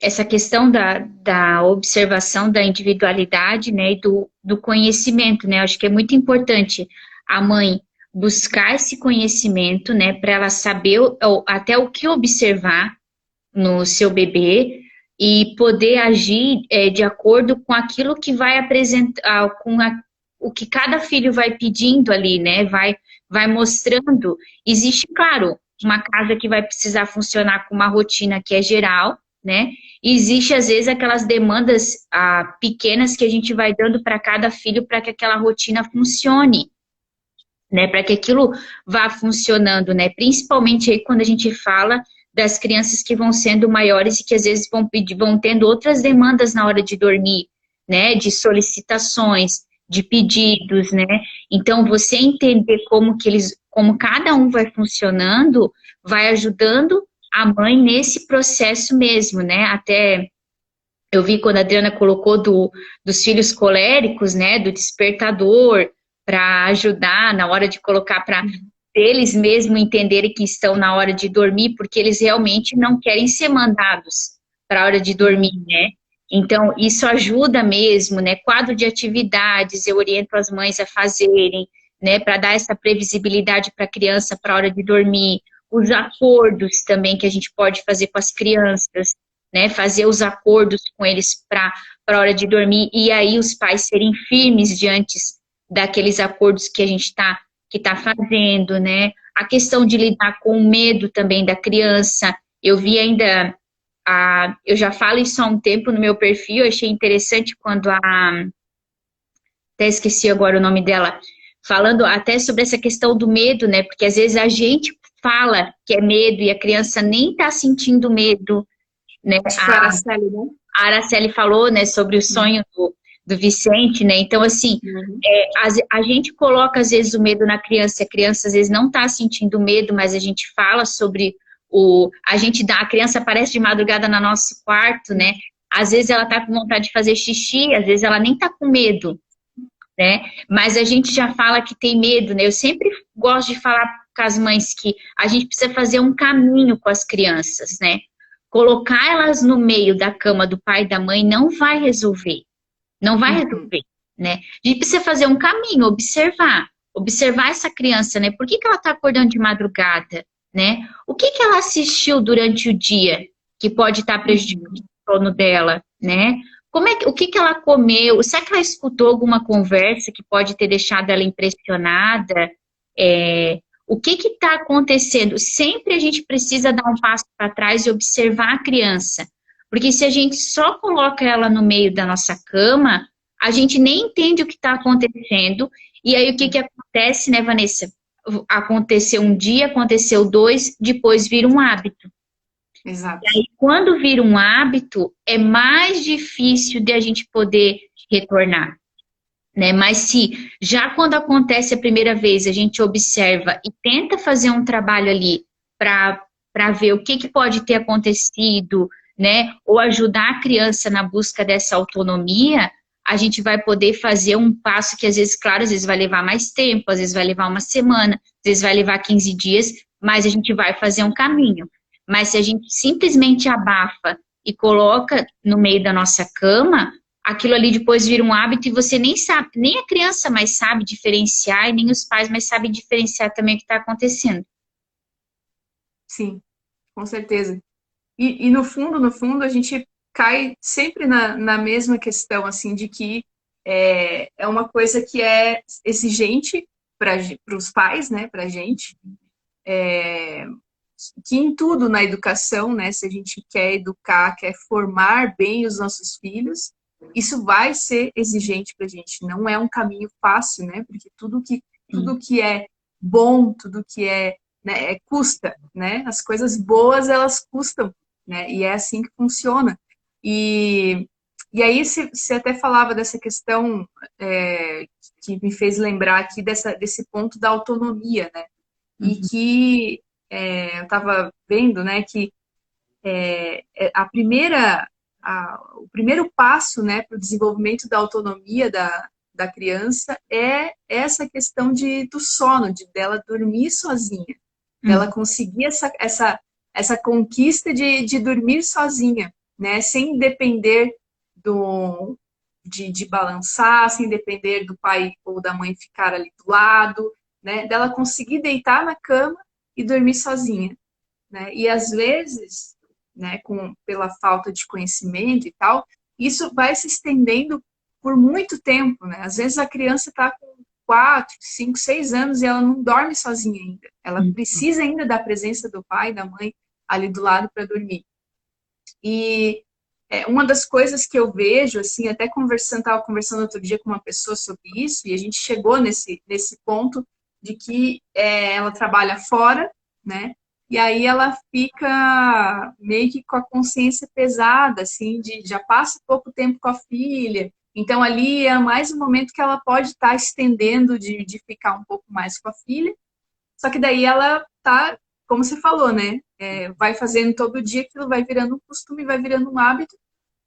essa questão da observação da individualidade, né, e do conhecimento, né, acho que é muito importante a mãe buscar esse conhecimento, né, para ela saber até o que observar no seu bebê e poder agir de acordo com aquilo que vai apresentar, o que cada filho vai pedindo ali, né, vai mostrando. Existe, claro, uma casa que vai precisar funcionar com uma rotina que é geral, né? E existe, às vezes, aquelas demandas pequenas que a gente vai dando para cada filho para que aquela rotina funcione, né? Para que aquilo vá funcionando, né? Principalmente aí quando a gente fala das crianças que vão sendo maiores e que às vezes vão tendo outras demandas na hora de dormir, né? De solicitações, de pedidos, né? Então, você entender como cada um vai funcionando, vai ajudando a mãe nesse processo mesmo, né? Até eu vi quando a Adriana colocou dos filhos coléricos, né? Do despertador, para ajudar na hora de colocar para eles mesmo entenderem que estão na hora de dormir, porque eles realmente não querem ser mandados para a hora de dormir, né? Então, isso ajuda mesmo, né? Quadro de atividades, eu oriento as mães a fazerem, né? Para dar essa previsibilidade para a criança para a hora de dormir. Os acordos também que a gente pode fazer com as crianças, né? Fazer os acordos com eles para a hora de dormir. E aí os pais serem firmes diante daqueles acordos que a gente tá fazendo, né? A questão de lidar com o medo também da criança. Eu vi ainda... eu já falo isso há um tempo no meu perfil, eu achei interessante quando até esqueci agora o nome dela, falando até sobre essa questão do medo, né, porque às vezes a gente fala que é medo e a criança nem tá sentindo medo, né. Acho que a Araceli, né? A Araceli falou, né, sobre o sonho do Vicente, né, então assim, a gente coloca às vezes o medo na criança, a criança às vezes não tá sentindo medo, mas a gente fala sobre a criança aparece de madrugada no nosso quarto, né? Às vezes ela tá com vontade de fazer xixi, às vezes ela nem tá com medo, né? Mas a gente já fala que tem medo, né? Eu sempre gosto de falar com as mães que a gente precisa fazer um caminho com as crianças, né? Colocar elas no meio da cama do pai e da mãe não vai resolver, né? A gente precisa fazer um caminho, observar essa criança, né? Por que ela tá acordando de madrugada? Né? O que ela assistiu durante o dia que pode estar prejudicando o sono dela, né? O que ela comeu? Será que ela escutou alguma conversa que pode ter deixado ela impressionada? O que está acontecendo? Sempre a gente precisa dar um passo para trás e observar a criança, porque se a gente só coloca ela no meio da nossa cama, a gente nem entende o que está acontecendo, e aí o que acontece, né, Vanessa? Aconteceu um dia, aconteceu 2, depois vira um hábito. Exato. E aí, quando vira um hábito, é mais difícil de a gente poder retornar, né? Mas se já quando acontece a primeira vez, a gente observa e tenta fazer um trabalho ali para ver o que pode ter acontecido, né? Ou ajudar a criança na busca dessa autonomia, a gente vai poder fazer um passo que às vezes, claro, às vezes vai levar mais tempo, às vezes vai levar uma semana, às vezes vai levar 15 dias, mas a gente vai fazer um caminho. Mas se a gente simplesmente abafa e coloca no meio da nossa cama, aquilo ali depois vira um hábito e você nem sabe, nem a criança mais sabe diferenciar e nem os pais mais sabem diferenciar também o que está acontecendo. Sim, com certeza. E no fundo, a gente cai sempre na mesma questão, assim, de que é uma coisa que é exigente para os pais, né, para a gente, que em tudo na educação, né, se a gente quer educar, quer formar bem os nossos filhos, isso vai ser exigente para a gente. Não é um caminho fácil, né, porque tudo que é bom, tudo que né, custa, né, as coisas boas, elas custam, né, e é assim que funciona. E aí você até falava dessa questão que me fez lembrar aqui desse ponto da autonomia, né? E que eu estava vendo, né, que o primeiro passo, né, para o desenvolvimento da autonomia da criança é essa questão do sono, dela dormir sozinha, dela conseguir essa conquista de dormir sozinha, né, sem depender de balançar, sem depender do pai ou da mãe ficar ali do lado, né, dela conseguir deitar na cama e dormir sozinha, né? E às vezes, né, pela falta de conhecimento e tal, isso vai se estendendo por muito tempo, né? Às vezes a criança está com 4, 5, 6 anos e ela não dorme sozinha ainda. Ela precisa ainda da presença do pai, da mãe ali do lado para dormir. E uma das coisas que eu vejo, assim, até estava conversando outro dia com uma pessoa sobre isso, e a gente chegou nesse ponto de que ela trabalha fora, né? E aí ela fica meio que com a consciência pesada, assim, já passa pouco tempo com a filha. Então ali é mais um momento que ela pode estar estendendo de ficar um pouco mais com a filha. Só que daí ela tá, como você falou, né? Vai fazendo todo dia, aquilo vai virando um costume, vai virando um hábito.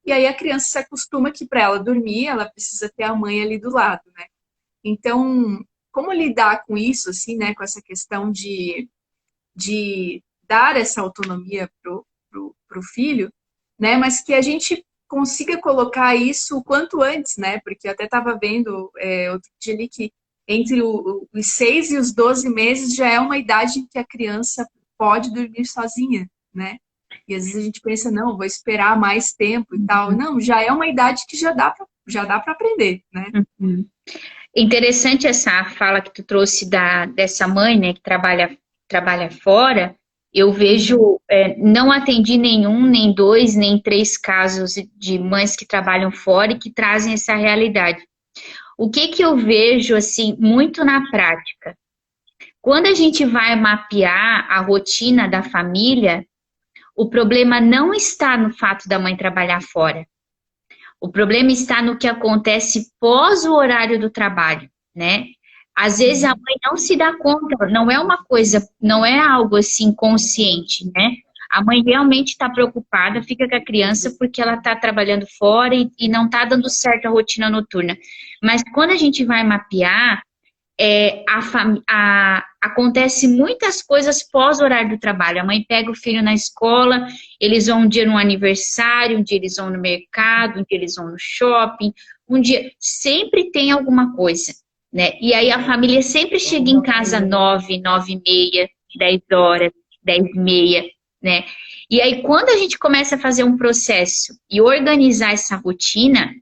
E aí a criança se acostuma que para ela dormir, ela precisa ter a mãe ali do lado, né? Então, como lidar com isso, assim, né? Com essa questão de dar essa autonomia pro filho, né? Mas que a gente consiga colocar isso o quanto antes, né? Porque eu até estava vendo outro dia ali que entre os 6 e os 12 meses já é uma idade em que a criança pode dormir sozinha, né? E às vezes a gente pensa, não, vou esperar mais tempo e tal. Não, já é uma idade que já dá para aprender, né? Interessante essa fala que tu trouxe dessa mãe, né, que trabalha fora. Eu vejo, não atendi nenhum, nem dois, nem três casos de mães que trabalham fora e que trazem essa realidade. O que eu vejo, assim, muito na prática? Quando a gente vai mapear a rotina da família, o problema não está no fato da mãe trabalhar fora. O problema está no que acontece pós o horário do trabalho, né? Às vezes a mãe não se dá conta, não é uma coisa, não é algo assim consciente, né? A mãe realmente está preocupada, fica com a criança porque ela está trabalhando fora e não está dando certo a rotina noturna. Mas quando a gente vai mapear, acontece muitas coisas pós o horário do trabalho. A mãe pega o filho na escola, eles vão um dia no aniversário, um dia eles vão no mercado, um dia eles vão no shopping, um dia sempre tem alguma coisa, né? E aí a família sempre chega em casa 9, 9h30, 10 horas, 10h30, né? E aí quando a gente começa a fazer um processo e organizar essa rotina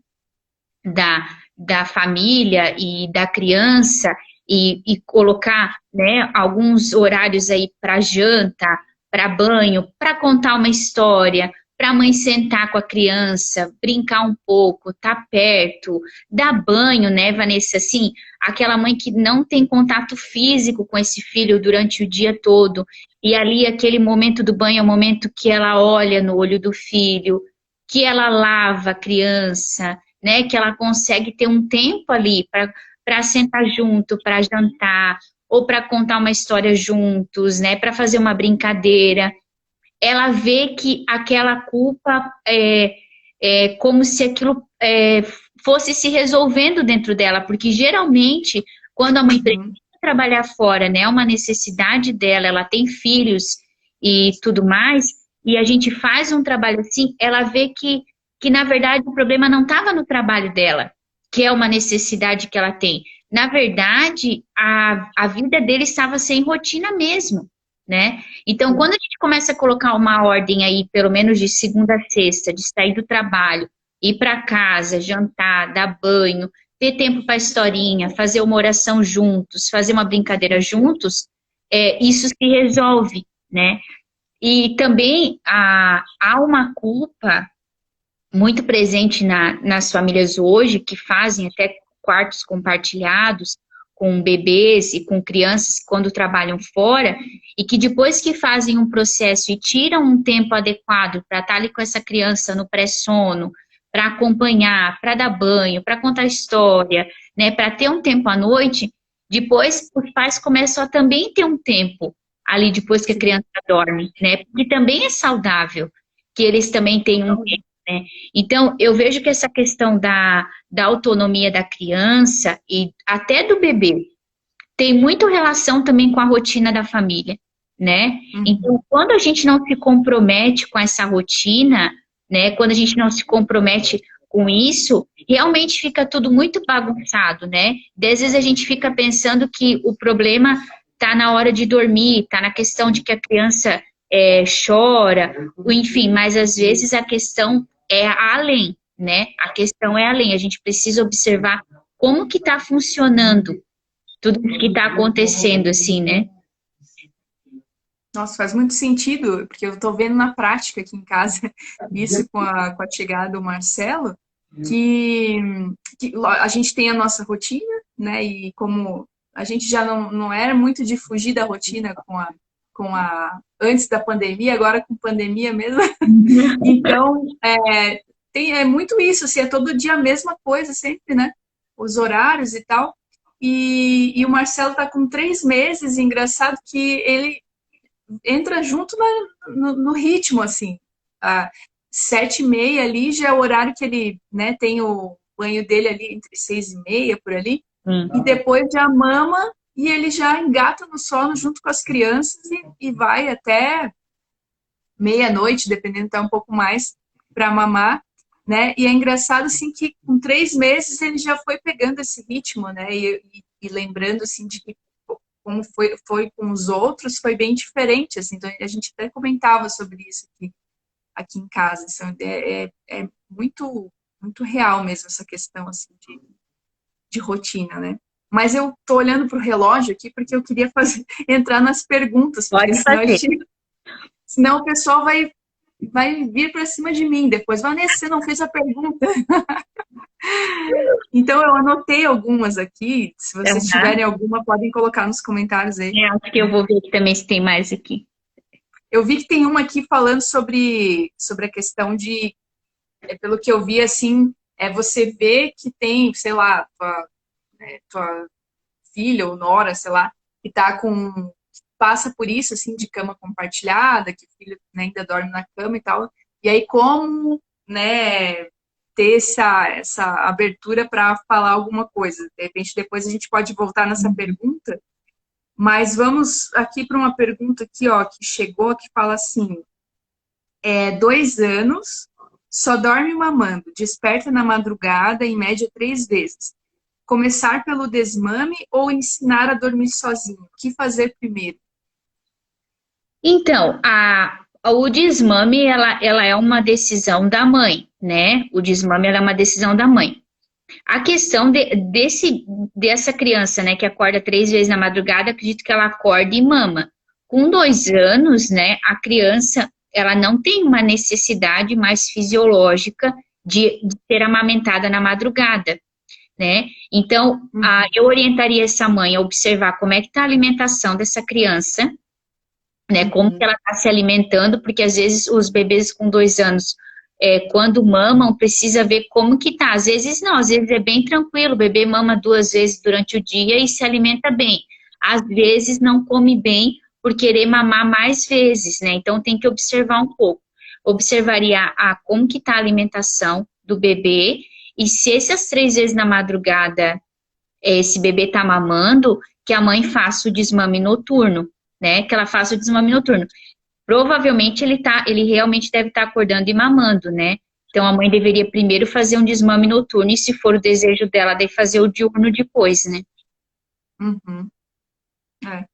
da família e da criança e colocar, né, alguns horários aí para janta, para banho, para contar uma história, para a mãe sentar com a criança, brincar um pouco, tá perto, dar banho, né, Vanessa? Assim, aquela mãe que não tem contato físico com esse filho durante o dia todo, e ali aquele momento do banho é o momento que ela olha no olho do filho, que ela lava a criança, né, que ela consegue ter um tempo ali para sentar junto, para jantar, ou para contar uma história juntos, né, para fazer uma brincadeira. Ela vê que aquela culpa é como se aquilo fosse se resolvendo dentro dela, porque geralmente, quando a mãe precisa trabalhar fora, né, é uma necessidade dela, ela tem filhos e tudo mais, e a gente faz um trabalho assim, ela vê que que na verdade o problema não estava no trabalho dela, que é uma necessidade que ela tem. Na verdade, a vida dele estava sem rotina mesmo, né? Então, quando a gente começa a colocar uma ordem aí, pelo menos de segunda a sexta, de sair do trabalho, ir para casa, jantar, dar banho, ter tempo para historinha, fazer uma oração juntos, fazer uma brincadeira juntos, isso se resolve, né? E também há uma culpa muito presente nas famílias hoje, que fazem até quartos compartilhados com bebês e com crianças quando trabalham fora, e que depois que fazem um processo e tiram um tempo adequado para estar ali com essa criança no pré-sono, para acompanhar, para dar banho, para contar história, né, para ter um tempo à noite, depois os pais começam a também ter um tempo ali depois que a criança dorme, né, porque também é saudável que eles também tenham um tempo, né. Então, eu vejo que essa questão da autonomia da criança e até do bebê tem muito relação também com a rotina da família, né? Então, quando a gente não se compromete com essa rotina, né? Quando a gente não se compromete com isso, realmente fica tudo muito bagunçado, né? Às vezes a gente fica pensando que o problema está na hora de dormir, está na questão de que a criança chora, enfim, mas às vezes a questão é além, né? A questão é além, a gente precisa observar como que está funcionando tudo isso que está acontecendo, assim, né? Nossa, faz muito sentido, porque eu estou vendo na prática aqui em casa, isso com a chegada do Marcelo, que a gente tem a nossa rotina, né? E como a gente já não era muito de fugir da rotina antes da pandemia, agora com pandemia mesmo. Então, é muito isso, assim, é todo dia a mesma coisa sempre, né? Os horários e tal. E o Marcelo tá com 3 meses, e engraçado que ele entra junto no ritmo, assim. 7h30 ali já é o horário que ele, né, tem o banho dele ali entre 6h30, por ali. E depois já mama e ele já engata no sono junto com as crianças e vai até meia-noite, dependendo, até um pouco mais, para mamar, né? E é engraçado, assim, que com 3 meses ele já foi pegando esse ritmo, né? E lembrando, assim, de que como foi com os outros, foi bem diferente, assim. Então, a gente até comentava sobre isso aqui em casa. Então, é muito, muito real mesmo essa questão, assim, de rotina, né? Mas eu tô olhando para o relógio aqui porque eu queria entrar nas perguntas, porque senão o pessoal vai vir para cima de mim depois. Vanessa, você não fez a pergunta. Então, eu anotei algumas aqui. Se vocês tiverem alguma, podem colocar nos comentários aí. Acho que eu vou ver aqui também se tem mais aqui. Eu vi que tem uma aqui falando sobre a questão de, pelo que eu vi, assim, você vê que tem, sei lá, tua filha ou nora, sei lá, que passa por isso, assim, de cama compartilhada, que o filho, né, ainda dorme na cama e tal. E aí, como, né, ter essa abertura para falar alguma coisa? De repente, depois a gente pode voltar nessa pergunta. Mas vamos aqui para uma pergunta aqui, ó, que chegou, que fala assim: 2 anos, só dorme mamando, desperta na madrugada, em média 3 vezes. Começar pelo desmame ou ensinar a dormir sozinho? O que fazer primeiro? Então, o desmame, ela é uma decisão da mãe, né? O desmame, ela é uma decisão da mãe. A questão dessa criança, né, que acorda 3 vezes na madrugada, acredito que ela acorde e mama. Com 2 anos, né, a criança, ela não tem uma necessidade mais fisiológica de ser amamentada na madrugada, né? Então, eu orientaria essa mãe a observar como é que está a alimentação dessa criança, né, como que ela está se alimentando, porque às vezes os bebês com 2 anos, quando mamam, precisa ver como que tá. Às vezes não, às vezes é bem tranquilo, o bebê mama 2 vezes durante o dia e se alimenta bem. Às vezes não come bem por querer mamar mais vezes, né? Então tem que observar um pouco. Observaria como que tá a alimentação do bebê, e se essas 3 vezes na madrugada esse bebê tá mamando, que a mãe faça o desmame noturno, né? Que ela faça o desmame noturno. Provavelmente ele realmente deve estar acordando e mamando, né? Então, a mãe deveria primeiro fazer um desmame noturno, e se for o desejo dela, daí fazer o diurno depois, né? Uhum. É.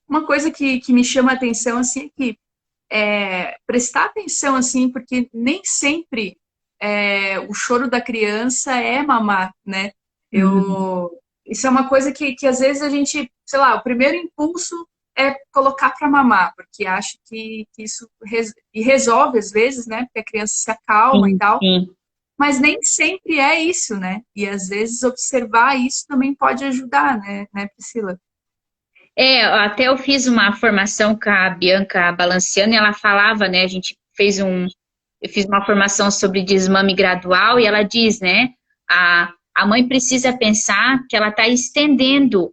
Uma coisa que me chama a atenção, assim, é que prestar atenção, assim, porque nem sempre o choro da criança é mamar, né? Uhum. Isso é uma coisa que às vezes a gente, sei lá, o primeiro impulso é colocar para mamar, porque acha que isso e resolve às vezes, né? Porque a criança se acalma e Sim, tal, sim. mas nem sempre é isso, né? E às vezes observar isso também pode ajudar, né, Priscila? Até eu fiz uma formação com a Bianca Balanciano e ela falava, né? Eu fiz uma formação sobre desmame gradual e ela diz, né? A mãe precisa pensar que ela está estendendo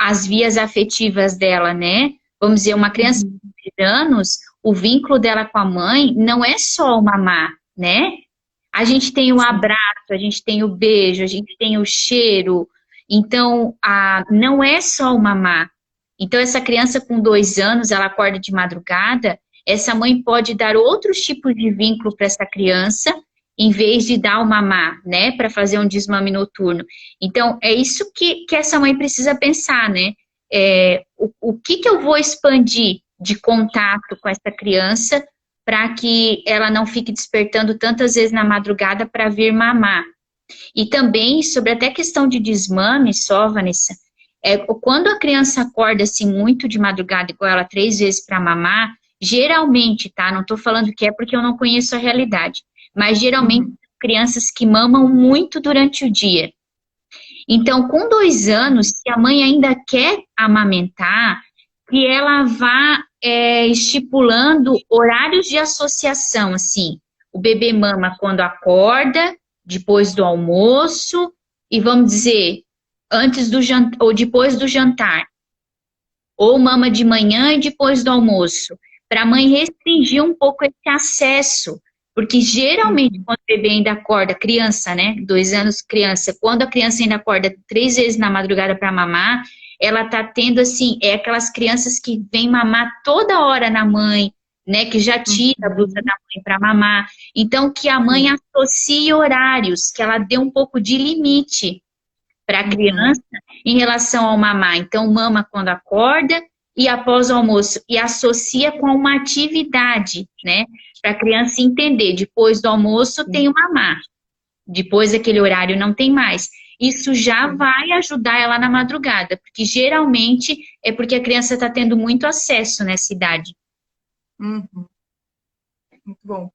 as vias afetivas dela, né? Vamos dizer, uma criança Uhum. de 3 anos, o vínculo dela com a mãe não é só o mamar, né? A gente tem o Sim. abraço, a gente tem o beijo, a gente tem o cheiro. Então, não é só o mamar. Então, essa criança com 2 anos, ela acorda de madrugada, essa mãe pode dar outros tipos de vínculo para essa criança, em vez de dar o mamar, né, para fazer um desmame noturno. Então, é isso que essa mãe precisa pensar, né? O que eu vou expandir de contato com essa criança para que ela não fique despertando tantas vezes na madrugada para vir mamar. E também sobre até questão de desmame só, Vanessa, quando a criança acorda assim muito de madrugada, igual ela 3 vezes para mamar, geralmente, tá? Não estou falando que é porque eu não conheço a realidade, mas geralmente Uhum. crianças que mamam muito durante o dia. Então, com 2 anos, se a mãe ainda quer amamentar, que ela vá estipulando horários de associação, assim. O bebê mama quando acorda, depois do almoço, e vamos dizer, antes do jantar, ou depois do jantar. Ou mama de manhã e depois do almoço. Para a mãe restringir um pouco esse acesso. Porque geralmente, Uhum. quando o bebê ainda acorda, criança, né? 2 anos, criança, quando a criança ainda acorda 3 vezes na madrugada para mamar, ela tá tendo assim, aquelas crianças que vêm mamar toda hora na mãe, né? Que já tira a blusa Uhum. da mãe para mamar. Então, que a mãe Sim. associe horários, que ela dê um pouco de limite para a Uhum. criança em relação ao mamar. Então, mama quando acorda e após o almoço, e associa com uma atividade, né? Para a criança entender, depois do almoço tem o Sim. mamar, depois daquele horário não tem mais. Isso já Sim. vai ajudar ela na madrugada, porque geralmente é porque a criança está tendo muito acesso nessa idade. Uhum. Muito bom.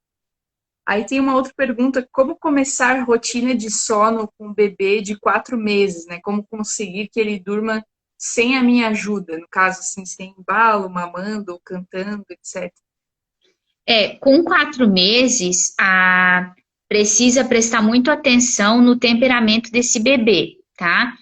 Aí tem uma outra pergunta: como começar rotina de sono com um bebê de 4 meses, né? Como conseguir que ele durma sem a minha ajuda? No caso, assim, sem embalo, mamando ou cantando, etc. Com 4 meses, precisa prestar muito atenção no temperamento desse bebê, tá?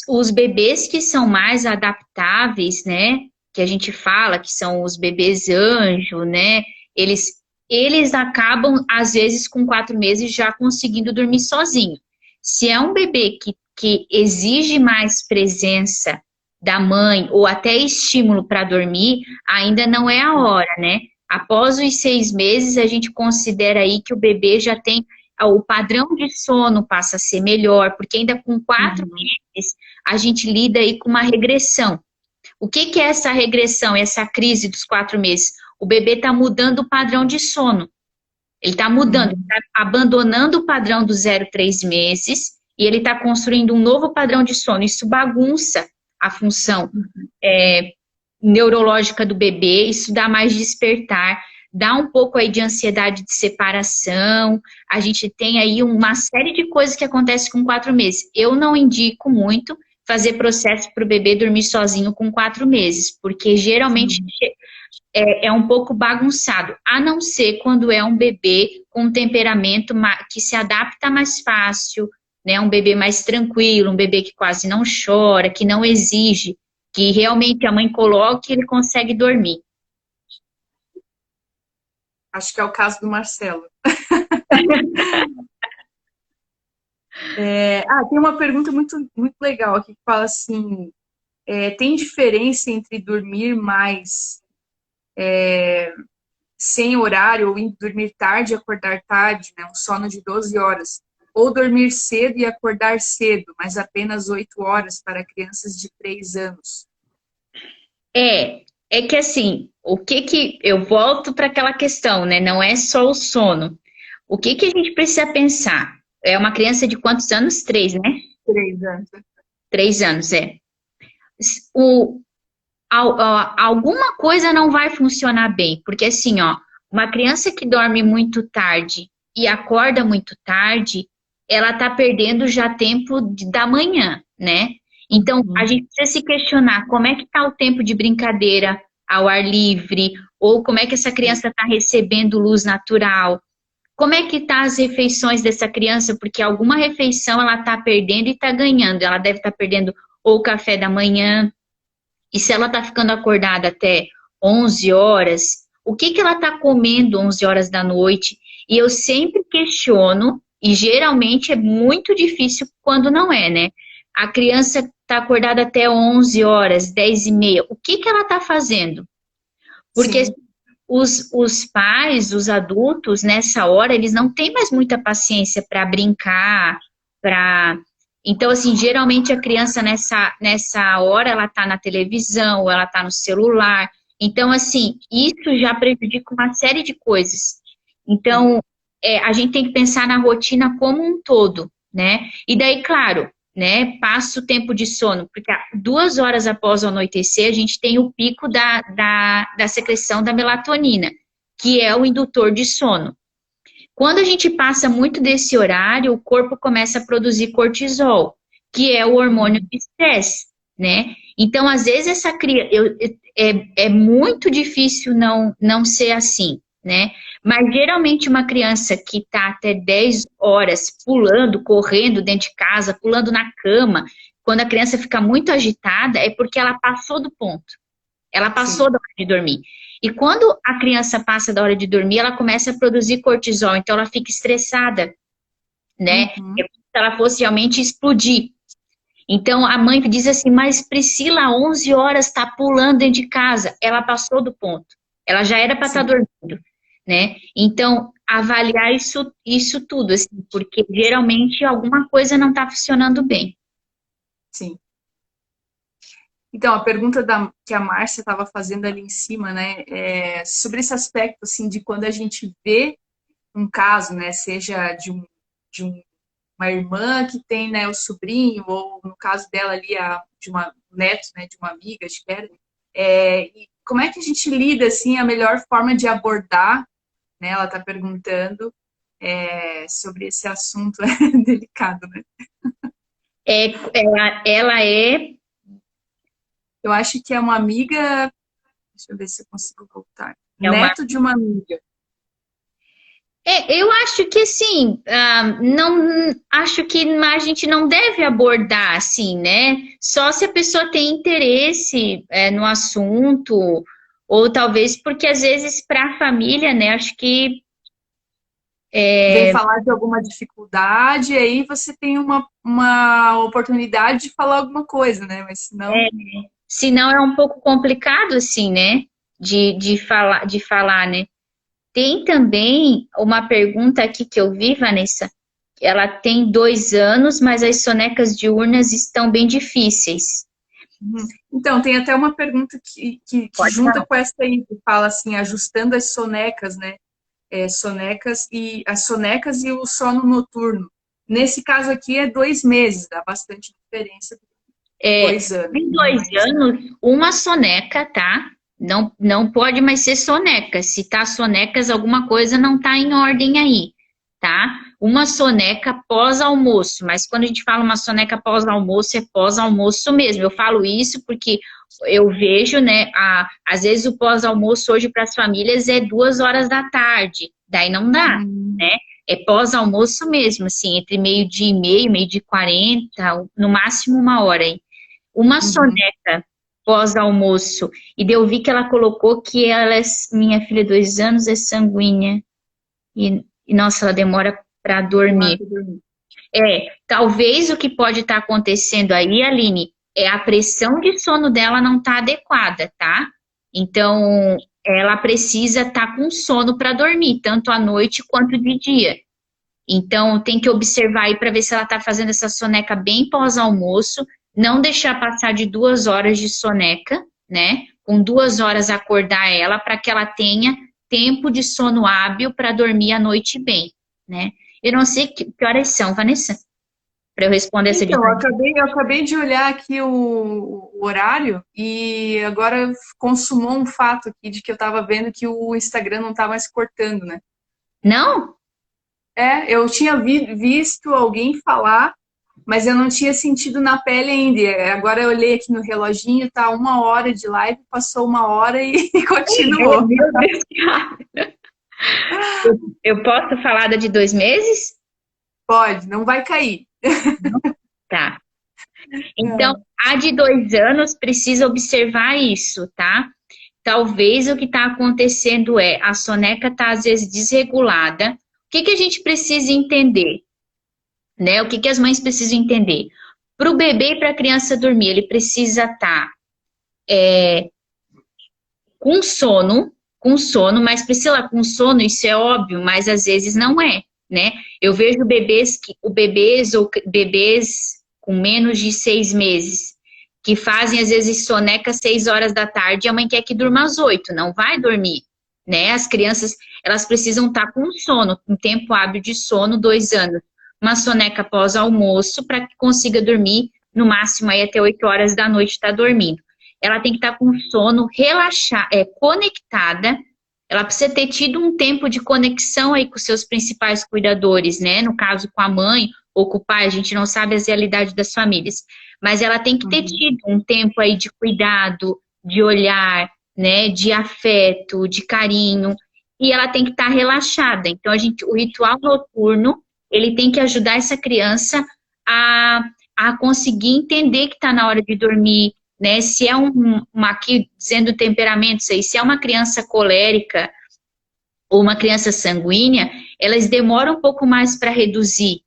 Os bebês que são mais adaptáveis, né? Que a gente fala que são os bebês anjo, né? Eles, eles acabam, às vezes, com 4 meses já conseguindo dormir sozinho. Se é um bebê que exige mais presença da mãe ou até estímulo para dormir, ainda não é a hora, né? Após os 6 meses, a gente considera aí que o bebê já tem o padrão de sono passa a ser melhor, porque ainda com quatro Uhum. meses a gente lida aí com uma regressão. O que é essa regressão, essa crise dos 4 meses? O bebê está mudando o padrão de sono. Ele está mudando, Uhum. está abandonando o padrão dos 0 a 3 meses e ele está construindo um novo padrão de sono. Isso bagunça a função neurológica do bebê, isso dá mais despertar, dá um pouco aí de ansiedade de separação, a gente tem aí uma série de coisas que acontecem com 4 meses. Eu não indico muito fazer processo para o bebê dormir sozinho com 4 meses, porque geralmente Sim. é um pouco bagunçado, a não ser quando é um bebê com um temperamento que se adapta mais fácil, né? Um bebê mais tranquilo, um bebê que quase não chora, que não exige, que realmente a mãe coloque e ele consegue dormir. Acho que é o caso do Marcelo. Tem uma pergunta muito, muito legal aqui que fala assim: tem diferença entre dormir mais sem horário, ou dormir tarde e acordar tarde, né? Um sono de 12 horas. Ou dormir cedo e acordar cedo, mas apenas 8 horas para crianças de 3 anos. É que assim, o que que eu volto para aquela questão, né? Não é só o sono. O que que a gente precisa pensar? É uma criança de quantos anos? 3, né? 3 anos. 3 anos, é. O, alguma coisa não vai funcionar bem, porque assim, ó, uma criança que dorme muito tarde e acorda muito tarde, ela tá perdendo já tempo da manhã, né? Então, a Uhum. gente precisa se questionar como é que tá o tempo de brincadeira ao ar livre, ou como é que essa criança está recebendo luz natural, como é que tá as refeições dessa criança, porque alguma refeição ela tá perdendo e tá ganhando, ela deve estar perdendo ou o café da manhã, e se ela está ficando acordada até 11 horas, o que que ela está comendo 11 horas da noite? E eu sempre questiono, e geralmente é muito difícil quando não é, né? A criança está acordada até 11 horas, 10 e meia. O que que ela está fazendo? Porque Sim, os pais, os adultos, nessa hora, eles não têm mais muita paciência para brincar, para. Então, assim, geralmente a criança nessa hora ela está na televisão, ou ela está no celular. Então, assim, isso já prejudica uma série de coisas. sim, Então, a gente tem que pensar na rotina como um todo, né? E daí, claro, né, passa o tempo de sono, porque 2 horas após o anoitecer, a gente tem o pico da secreção da melatonina, que é o indutor de sono. Quando a gente passa muito desse horário, o corpo começa a produzir cortisol, que é o hormônio uhum, do estresse, né? Então, às vezes, essa criança. É muito difícil não ser assim, né? Mas geralmente uma criança que está até 10 horas pulando, correndo dentro de casa, pulando na cama, quando a criança fica muito agitada, é porque ela passou do ponto. Ela passou sim, da hora de dormir. E quando a criança passa da hora de dormir, ela começa a produzir cortisol, então ela fica estressada, né? É uhum, como se ela fosse realmente explodir. Então a mãe diz assim: Mas Priscila, 11 horas está pulando dentro de casa. Ela passou do ponto. Ela já era para estar sim, dormindo, né? Então avaliar isso tudo, assim, porque geralmente alguma coisa não está funcionando bem. sim. Então, a pergunta que a Márcia estava fazendo ali em cima, né, é sobre esse aspecto, assim, de quando a gente vê um caso, né, seja de uma irmã que tem, né, o sobrinho, ou no caso dela ali, de uma neto, né, de uma amiga, acho que era, e como é que a gente lida, assim, a melhor forma de abordar, né, ela está perguntando, sobre esse assunto delicado, né? Ela é. Eu acho que é uma amiga, deixa eu ver se eu consigo voltar, É uma neto de uma amiga. Eu acho que assim, não acho que a gente não deve abordar assim, né? Só se a pessoa tem interesse no assunto, ou talvez porque às vezes para a família, né? Acho que Vem falar de alguma dificuldade, e aí você tem uma oportunidade de falar alguma coisa, né? Mas senão, senão é um pouco complicado assim, né? De falar, né? Tem também uma pergunta aqui que eu vi, Vanessa. Ela tem 2 anos, mas as sonecas diurnas estão bem difíceis. então, tem até uma pergunta que Pode junta falar. com essa aí, que fala assim, ajustando as sonecas, né? Sonecas e o sono noturno. Nesse caso aqui é 2 meses, dá bastante diferença. 2 anos, Em né? dois Mas, anos, uma soneca, tá? Não pode mais ser soneca. Se tá sonecas, alguma coisa não tá em ordem aí, tá? Uma soneca pós-almoço, mas quando a gente fala uma soneca pós-almoço, é pós-almoço mesmo. Eu falo isso porque eu vejo, né? Às vezes o pós-almoço hoje para as famílias é 2 horas da tarde, daí não dá, hum, né? É pós-almoço mesmo, assim, entre meio-dia e meio, meio-dia e 40, no máximo 1 hora. Uma uhum, soneca pós-almoço. E daí eu vi que ela colocou que ela minha filha, 2 anos, é sanguínea. Nossa, ela demora para demora dormir. pra dormir. Talvez o que pode estar acontecendo aí, Aline, é a pressão de sono dela não tá adequada, tá? Então, ela precisa estar com sono para dormir, tanto à noite quanto de dia. Então, tem que observar aí para ver se ela está fazendo essa soneca bem pós-almoço, não deixar passar de 2 horas de soneca, né? Com 2 horas acordar ela para que ela tenha tempo de sono hábil para dormir à noite bem, né? Eu não sei que horas são, Vanessa, para eu responder essa de Então, eu acabei de olhar aqui o horário e agora consumou um fato aqui de que eu estava vendo que o Instagram não está mais cortando, né? Não? Eu tinha visto alguém falar, mas eu não tinha sentido na pele ainda. Agora eu olhei aqui no reloginho, tá 1 hora de live, passou 1 hora e continuou. Meu Deus, eu posso falar da de 2 meses? Pode, não vai cair. Tá. Então, a de 2 anos precisa observar isso, tá? Talvez o que está acontecendo é a soneca está às vezes desregulada. O que a gente precisa entender? Né? O que as mães precisam entender? Para o bebê e para a criança dormir, ele precisa estar com sono, mas Priscila, com sono, isso é óbvio, mas às vezes não é, né? Eu vejo bebês com menos de 6 meses, que fazem às vezes soneca 6 horas da tarde e a mãe quer que durma às 8, não vai dormir, né? As crianças, elas precisam estar com sono, com tempo hábil de sono, 2 anos. Uma soneca pós-almoço para que consiga dormir, no máximo aí até 8 horas da noite está dormindo. Ela tem que estar com sono, conectada. Ela precisa ter tido um tempo de conexão aí com seus principais cuidadores, né? No caso, com a mãe ou com o pai, a gente não sabe as realidades das famílias. Mas ela tem que ter tido um tempo aí de cuidado, de olhar, né? De afeto, de carinho. E ela tem que estar relaxada. Então, o ritual noturno, ele tem que ajudar essa criança a conseguir entender que está na hora de dormir, né? Se é aqui dizendo temperamentos aí, se é uma criança colérica ou uma criança sanguínea, elas demoram um pouco mais para reduzir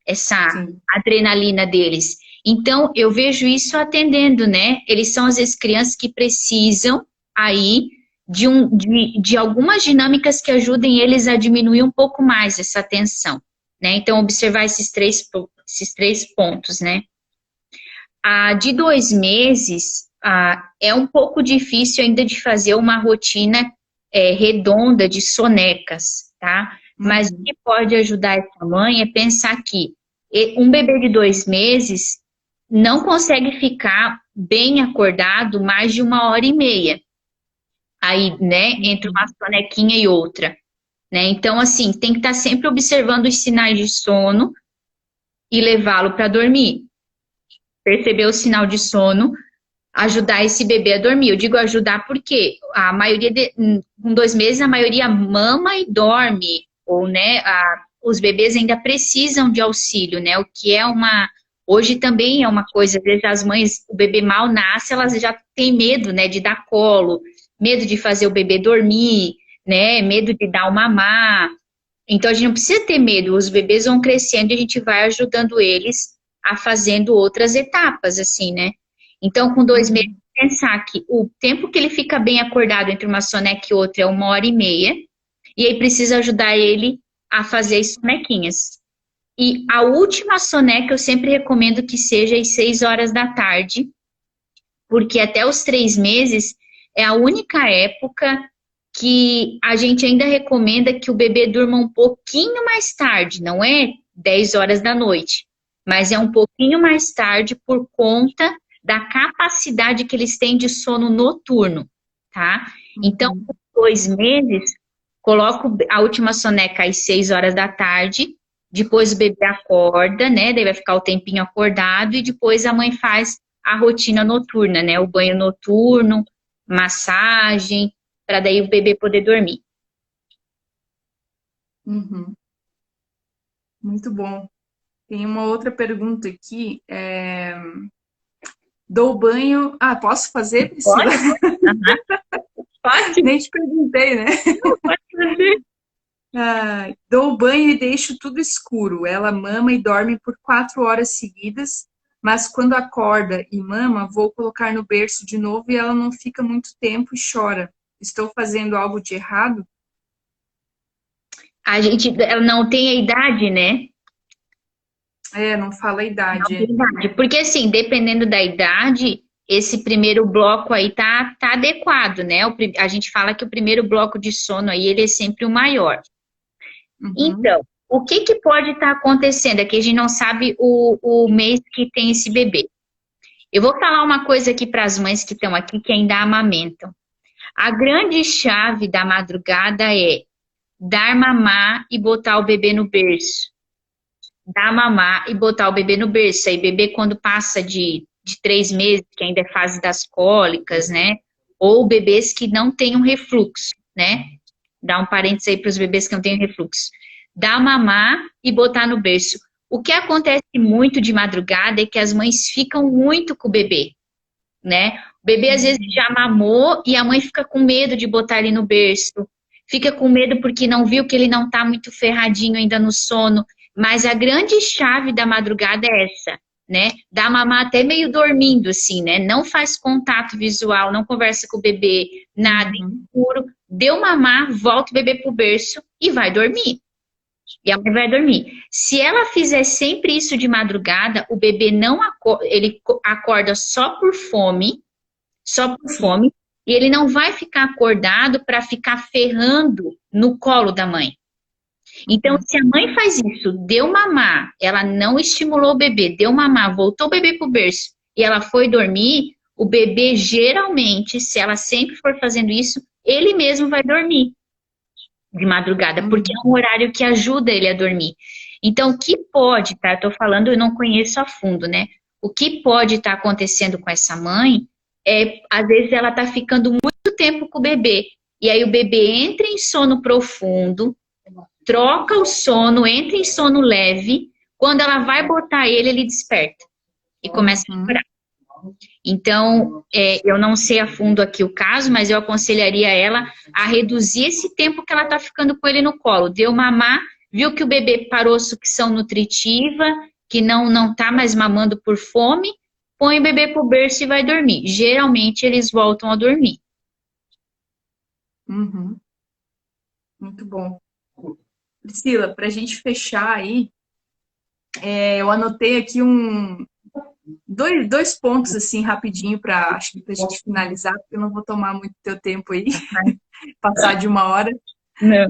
essa adrenalina deles. Então, eu vejo isso atendendo, né? Eles são, às vezes, crianças que precisam aí de algumas dinâmicas que ajudem eles a diminuir um pouco mais essa tensão, né? Então, observar esses três pontos, né? A de 2 meses, é um pouco difícil ainda de fazer uma rotina redonda de sonecas, tá? Mas o que pode ajudar essa mãe é pensar que um bebê de 2 meses não consegue ficar bem acordado mais de 1 hora e meia. Aí, né, entre uma sonequinha e outra, né? Então, assim, tem que estar sempre observando os sinais de sono e levá-lo para dormir. Perceber o sinal de sono, ajudar esse bebê a dormir. Eu digo ajudar porque a maioria, com 2 meses, a maioria mama e dorme, ou, né, os bebês ainda precisam de auxílio, né, o que é hoje também é uma coisa, às vezes as mães, o bebê mal nasce, elas já têm medo, né, de dar colo, medo de fazer o bebê dormir, né, medo de dar o mamar. Então, a gente não precisa ter medo, os bebês vão crescendo e a gente vai ajudando eles a fazendo outras etapas, assim, né? Então, com 2 meses, pensar que o tempo que ele fica bem acordado entre uma soneca e outra é 1 hora e meia, e aí precisa ajudar ele a fazer as sonequinhas. E a última soneca eu sempre recomendo que seja às 6 horas da tarde, porque até os 3 meses é a única época que a gente ainda recomenda que o bebê durma um pouquinho mais tarde, não é 10 horas da noite, mas é um pouquinho mais tarde por conta da capacidade que eles têm de sono noturno, tá? Então, com 2 meses, coloco a última soneca às 6 horas da tarde, depois o bebê acorda, né? Daí vai ficar o tempinho acordado e depois a mãe faz a rotina noturna, né? O banho noturno, massagem, para daí o bebê poder dormir. Muito bom. Tem uma outra pergunta aqui. Dou banho. Posso fazer, Priscila? Pode? Pode? Nem te perguntei, né? Não, pode fazer. Dou banho e deixo tudo escuro. Ela mama e dorme por 4 horas seguidas, mas quando acorda e mama, vou colocar no berço de novo e ela não fica muito tempo e chora. estou fazendo algo de errado? Ela não tem a idade, né? Não fala a Não idade. tem idade. Porque assim, dependendo da idade, esse primeiro bloco aí tá adequado, né? A gente fala que o primeiro bloco de sono aí, ele é sempre o maior. Uhum. Então, o que pode estar acontecendo? É que a gente não sabe o mês que tem esse bebê. Eu vou falar uma coisa aqui para as mães que estão aqui, que ainda amamentam. A grande chave da madrugada é dar mamar e botar o bebê no berço. Dar mamar e botar o bebê no berço. Aí, bebê, quando passa de 3 meses, que ainda é fase das cólicas, né? Ou bebês que não têm um refluxo, né? Dá um parênteses aí para os bebês que não têm refluxo. Dar mamar e botar no berço. O que acontece muito de madrugada é que as mães ficam muito com o bebê, né? O bebê às vezes já mamou e a mãe fica com medo de botar ele no berço. Fica com medo porque não viu que ele não está muito ferradinho ainda no sono. Mas a grande chave da madrugada é essa, né? Dá mamar até meio dormindo, assim, né? Não faz contato visual, não conversa com o bebê, nada, escuro. Deu mamar, volta o bebê pro berço e vai dormir. E a mãe vai dormir. Se ela fizer sempre isso de madrugada, o bebê não acorda, ele acorda só por fome, e ele não vai ficar acordado para ficar ferrando no colo da mãe. Então, se a mãe faz isso, deu mamar, ela não estimulou o bebê, deu mamar, voltou o bebê pro berço e ela foi dormir, o bebê geralmente, se ela sempre for fazendo isso, ele mesmo vai dormir de madrugada, porque é um horário que ajuda ele a dormir. Então, o que pode, tá? Eu tô falando, eu não conheço a fundo, né? O que pode estar acontecendo com essa mãe é, às vezes, ela tá ficando muito tempo com o bebê, e aí o bebê entra em sono profundo, troca o sono, entra em sono leve, quando ela vai botar ele, ele desperta e começa a chorar. Então, eu não sei a fundo aqui o caso, mas eu aconselharia ela a reduzir esse tempo que ela está ficando com ele no colo. Deu mamar, viu que o bebê parou sucção nutritiva, que não está mais mamando por fome, põe o bebê pro berço e vai dormir. Geralmente, eles voltam a dormir. Muito bom. Priscila, para a gente fechar aí, eu anotei aqui dois pontos, assim, rapidinho, acho que para a gente finalizar, porque eu não vou tomar muito teu tempo aí, passar de 1 hora. Não.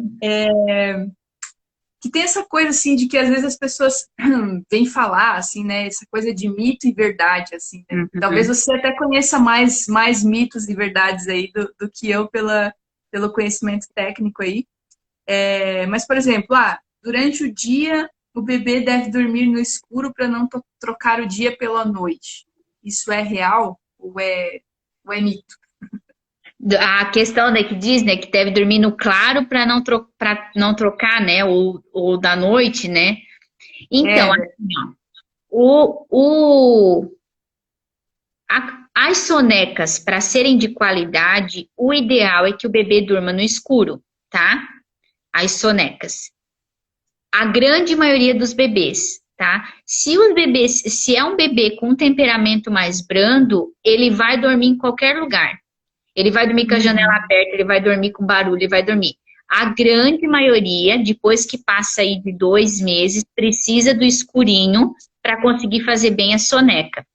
Que tem essa coisa, assim, de que às vezes as pessoas vêm falar, assim, né, essa coisa de mito e verdade, assim, né? Talvez você até conheça mais mitos e verdades aí do que eu pelo conhecimento técnico aí. Mas, por exemplo, durante o dia o bebê deve dormir no escuro para não trocar o dia pela noite. Isso é real ou é mito? A questão, né, que diz, né, que deve dormir no claro para não trocar, né, ou da noite, né? Então, assim, ó, as sonecas, para serem de qualidade, o ideal é que o bebê durma no escuro, tá? As sonecas. A grande maioria dos bebês, tá? Se é um bebê com um temperamento mais brando, ele vai dormir em qualquer lugar. Ele vai dormir com a janela aberta, ele vai dormir com barulho, ele vai dormir. A grande maioria, depois que passa aí de 2 meses, precisa do escurinho para conseguir fazer bem a soneca.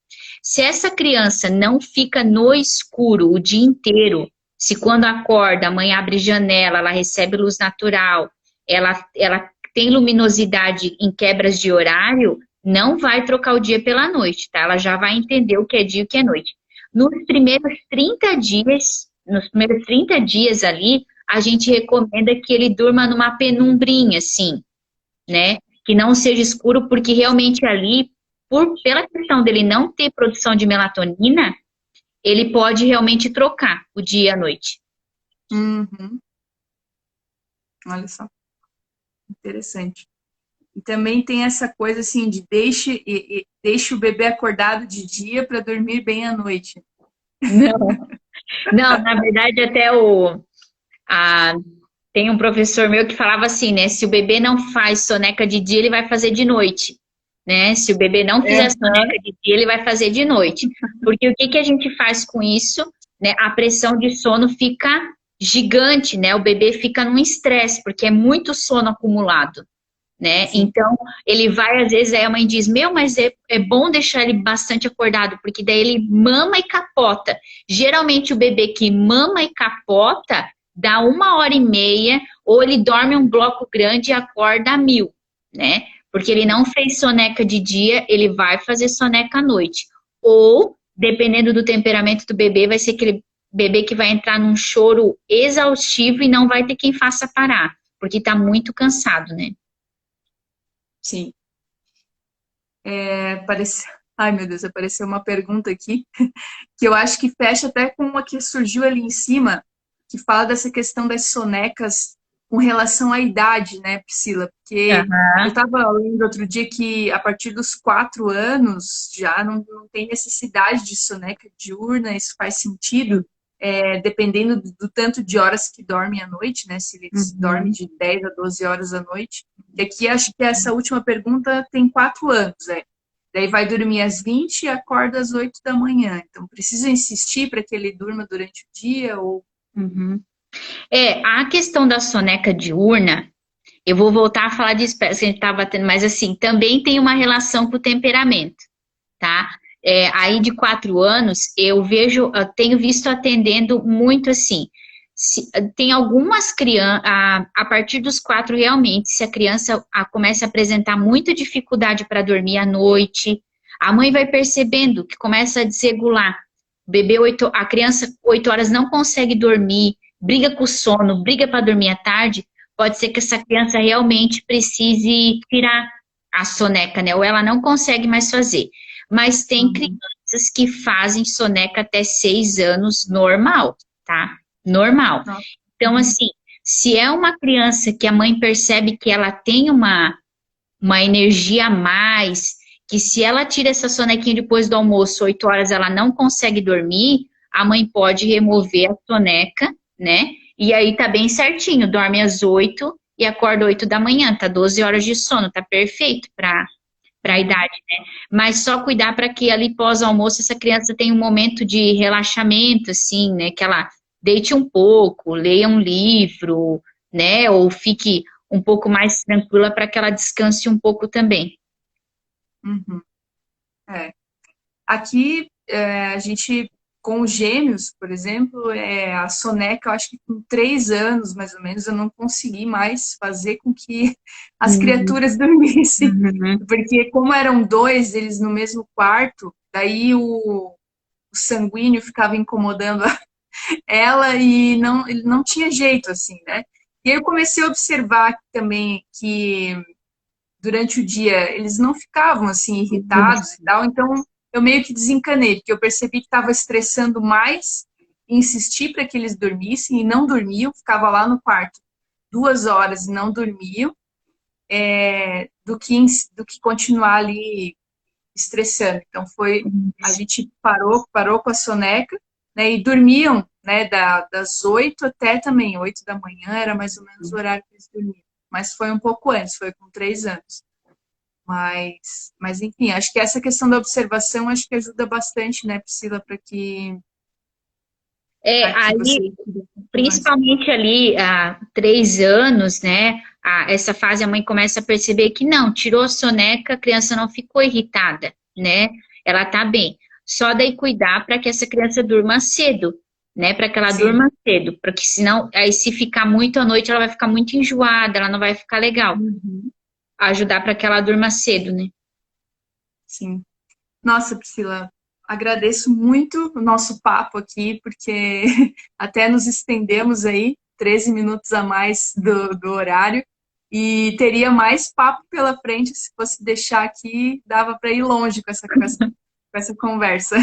Se essa criança não fica no escuro o dia inteiro, se quando acorda, a mãe abre janela, ela recebe luz natural, ela tem luminosidade em quebras de horário, não vai trocar o dia pela noite, tá? Ela já vai entender o que é dia e o que é noite. Nos primeiros 30 dias ali, a gente recomenda que ele durma numa penumbrinha, assim, né? Que não seja escuro, porque realmente ali, pela questão dele não ter produção de melatonina, ele pode realmente trocar o dia e a noite. Olha só, interessante. E também tem essa coisa assim de deixe o bebê acordado de dia para dormir bem à noite. Não, na verdade até tem um professor meu que falava assim, né? Se o bebê não faz soneca de dia, ele vai fazer de noite, né? Se o bebê não fizer soneca de dia, ele vai fazer de noite. Porque o que a gente faz com isso, né? A pressão de sono fica gigante, né? O bebê fica num estresse, porque é muito sono acumulado, né? Sim. Então, ele vai, às vezes, aí a mãe diz, mas é bom deixar ele bastante acordado, porque daí ele mama e capota. Geralmente, o bebê que mama e capota, dá 1h30, ou ele dorme um bloco grande e acorda a 1000, né? Porque ele não fez soneca de dia, ele vai fazer soneca à noite. Ou, dependendo do temperamento do bebê, vai ser aquele bebê que vai entrar num choro exaustivo e não vai ter quem faça parar, porque tá muito cansado, né? Sim. Parece... Ai, meu Deus, apareceu uma pergunta aqui que eu acho que fecha até com uma que surgiu ali em cima, que fala dessa questão das sonecas com relação à idade, né, Priscila? Porque eu Aham. estava lendo outro dia que a partir dos 4 anos já não tem necessidade de soneca diurna, isso faz sentido, dependendo do tanto de horas que dormem à noite, né? Se eles dormem Uhum. de 10 a 12 horas à noite. E aqui acho que essa última pergunta tem 4 anos, Daí vai dormir às 20 e acorda às 8 da manhã. Então, precisa insistir para que ele durma durante o dia ou... Uhum. A questão da soneca diurna, eu vou voltar a falar de espécie que a gente estava tendo, mas assim, também tem uma relação com o temperamento, tá? Aí de 4 anos, eu tenho visto atendendo muito assim. Tem algumas crianças, a partir dos 4 realmente, se a criança começa a apresentar muita dificuldade para dormir à noite, a mãe vai percebendo que começa a desregular. O bebê, a criança, 8 horas não consegue dormir, briga com o sono, briga para dormir à tarde, pode ser que essa criança realmente precise tirar a soneca, né? Ou ela não consegue mais fazer. Mas tem Uhum. crianças que fazem soneca até 6 anos normal, tá? Normal. Nossa. Então, Uhum. assim, se é uma criança que a mãe percebe que ela tem uma energia a mais, que se ela tira essa sonequinha depois do almoço, 8 horas, ela não consegue dormir, a mãe pode remover a soneca, né? E aí tá bem certinho, dorme às 8 e acorda 8 da manhã, tá 12 horas de sono, tá perfeito para a idade, né? Mas só cuidar para que ali pós-almoço essa criança tenha um momento de relaxamento, assim, né? Que ela deite um pouco, leia um livro, né? Ou fique um pouco mais tranquila para que ela descanse um pouco também. Uhum. É. Aqui, a gente, com os gêmeos, por exemplo, a soneca, eu acho que com 3 anos, mais ou menos, eu não consegui mais fazer com que as Uhum, criaturas dormissem. uhum, Porque como eram dois, eles no mesmo quarto, daí o sanguíneo ficava incomodando ela e ele não tinha jeito, assim, né? E aí eu comecei a observar também que durante o dia eles não ficavam assim irritados e tal, então eu meio que desencanei, porque eu percebi que estava estressando mais, insisti para que eles dormissem e não dormiam, ficava lá no quarto 2 horas e não dormiam, do que continuar ali estressando. Então a gente parou com a soneca, né, e dormiam, né, das 8 até também 8 da manhã, era mais ou menos o horário que eles dormiam. Mas foi um pouco antes, foi com 3 anos. Mas enfim, acho que essa questão da observação acho que ajuda bastante, né, Priscila, para que você... Aí, principalmente ali, há 3 anos, né? Essa fase a mãe começa a perceber que não, tirou a soneca, a criança não ficou irritada, né? Ela tá bem. Só daí cuidar para que essa criança durma cedo, né? Para que ela Sim. durma cedo, porque senão, aí se ficar muito à noite, ela vai ficar muito enjoada, ela não vai ficar legal. Uhum. Ajudar para que ela durma cedo, né? Sim. Nossa, Priscila, agradeço muito o nosso papo aqui, porque até nos estendemos aí, 13 minutos a mais do horário, e teria mais papo pela frente, se fosse deixar aqui, dava para ir longe com essa conversa.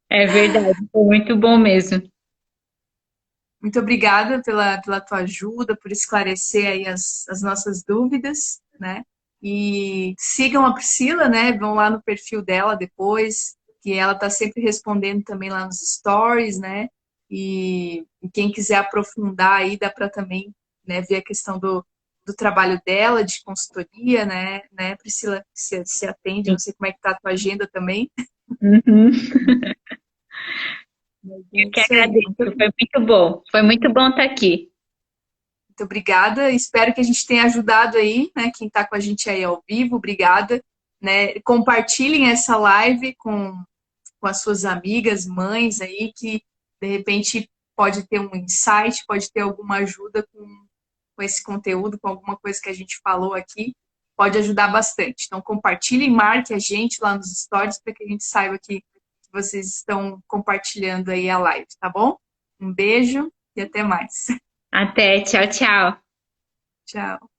É verdade, foi muito bom mesmo. Muito obrigada pela tua ajuda, por esclarecer aí as nossas dúvidas, né? E sigam a Priscila, né? Vão lá no perfil dela depois, que ela está sempre respondendo também lá nos stories, né? E quem quiser aprofundar aí, dá para também, né, ver a questão do trabalho dela, de consultoria, né, Priscila, que se atende, não sei como é que tá a tua agenda também. Uhum. É Que isso aí. agradeço, foi muito bom. Foi muito bom estar aqui. Muito obrigada. Espero que a gente tenha ajudado aí, né? Quem está com a gente aí ao vivo, obrigada. Né? Compartilhem essa live com as suas amigas, mães aí, que de repente pode ter um insight, pode ter alguma ajuda com esse conteúdo, com alguma coisa que a gente falou aqui. Pode ajudar bastante. Então, compartilhem, marque a gente lá nos stories para que a gente saiba que vocês estão compartilhando aí a live, tá bom? Um beijo e até mais. Até, tchau, tchau. Tchau.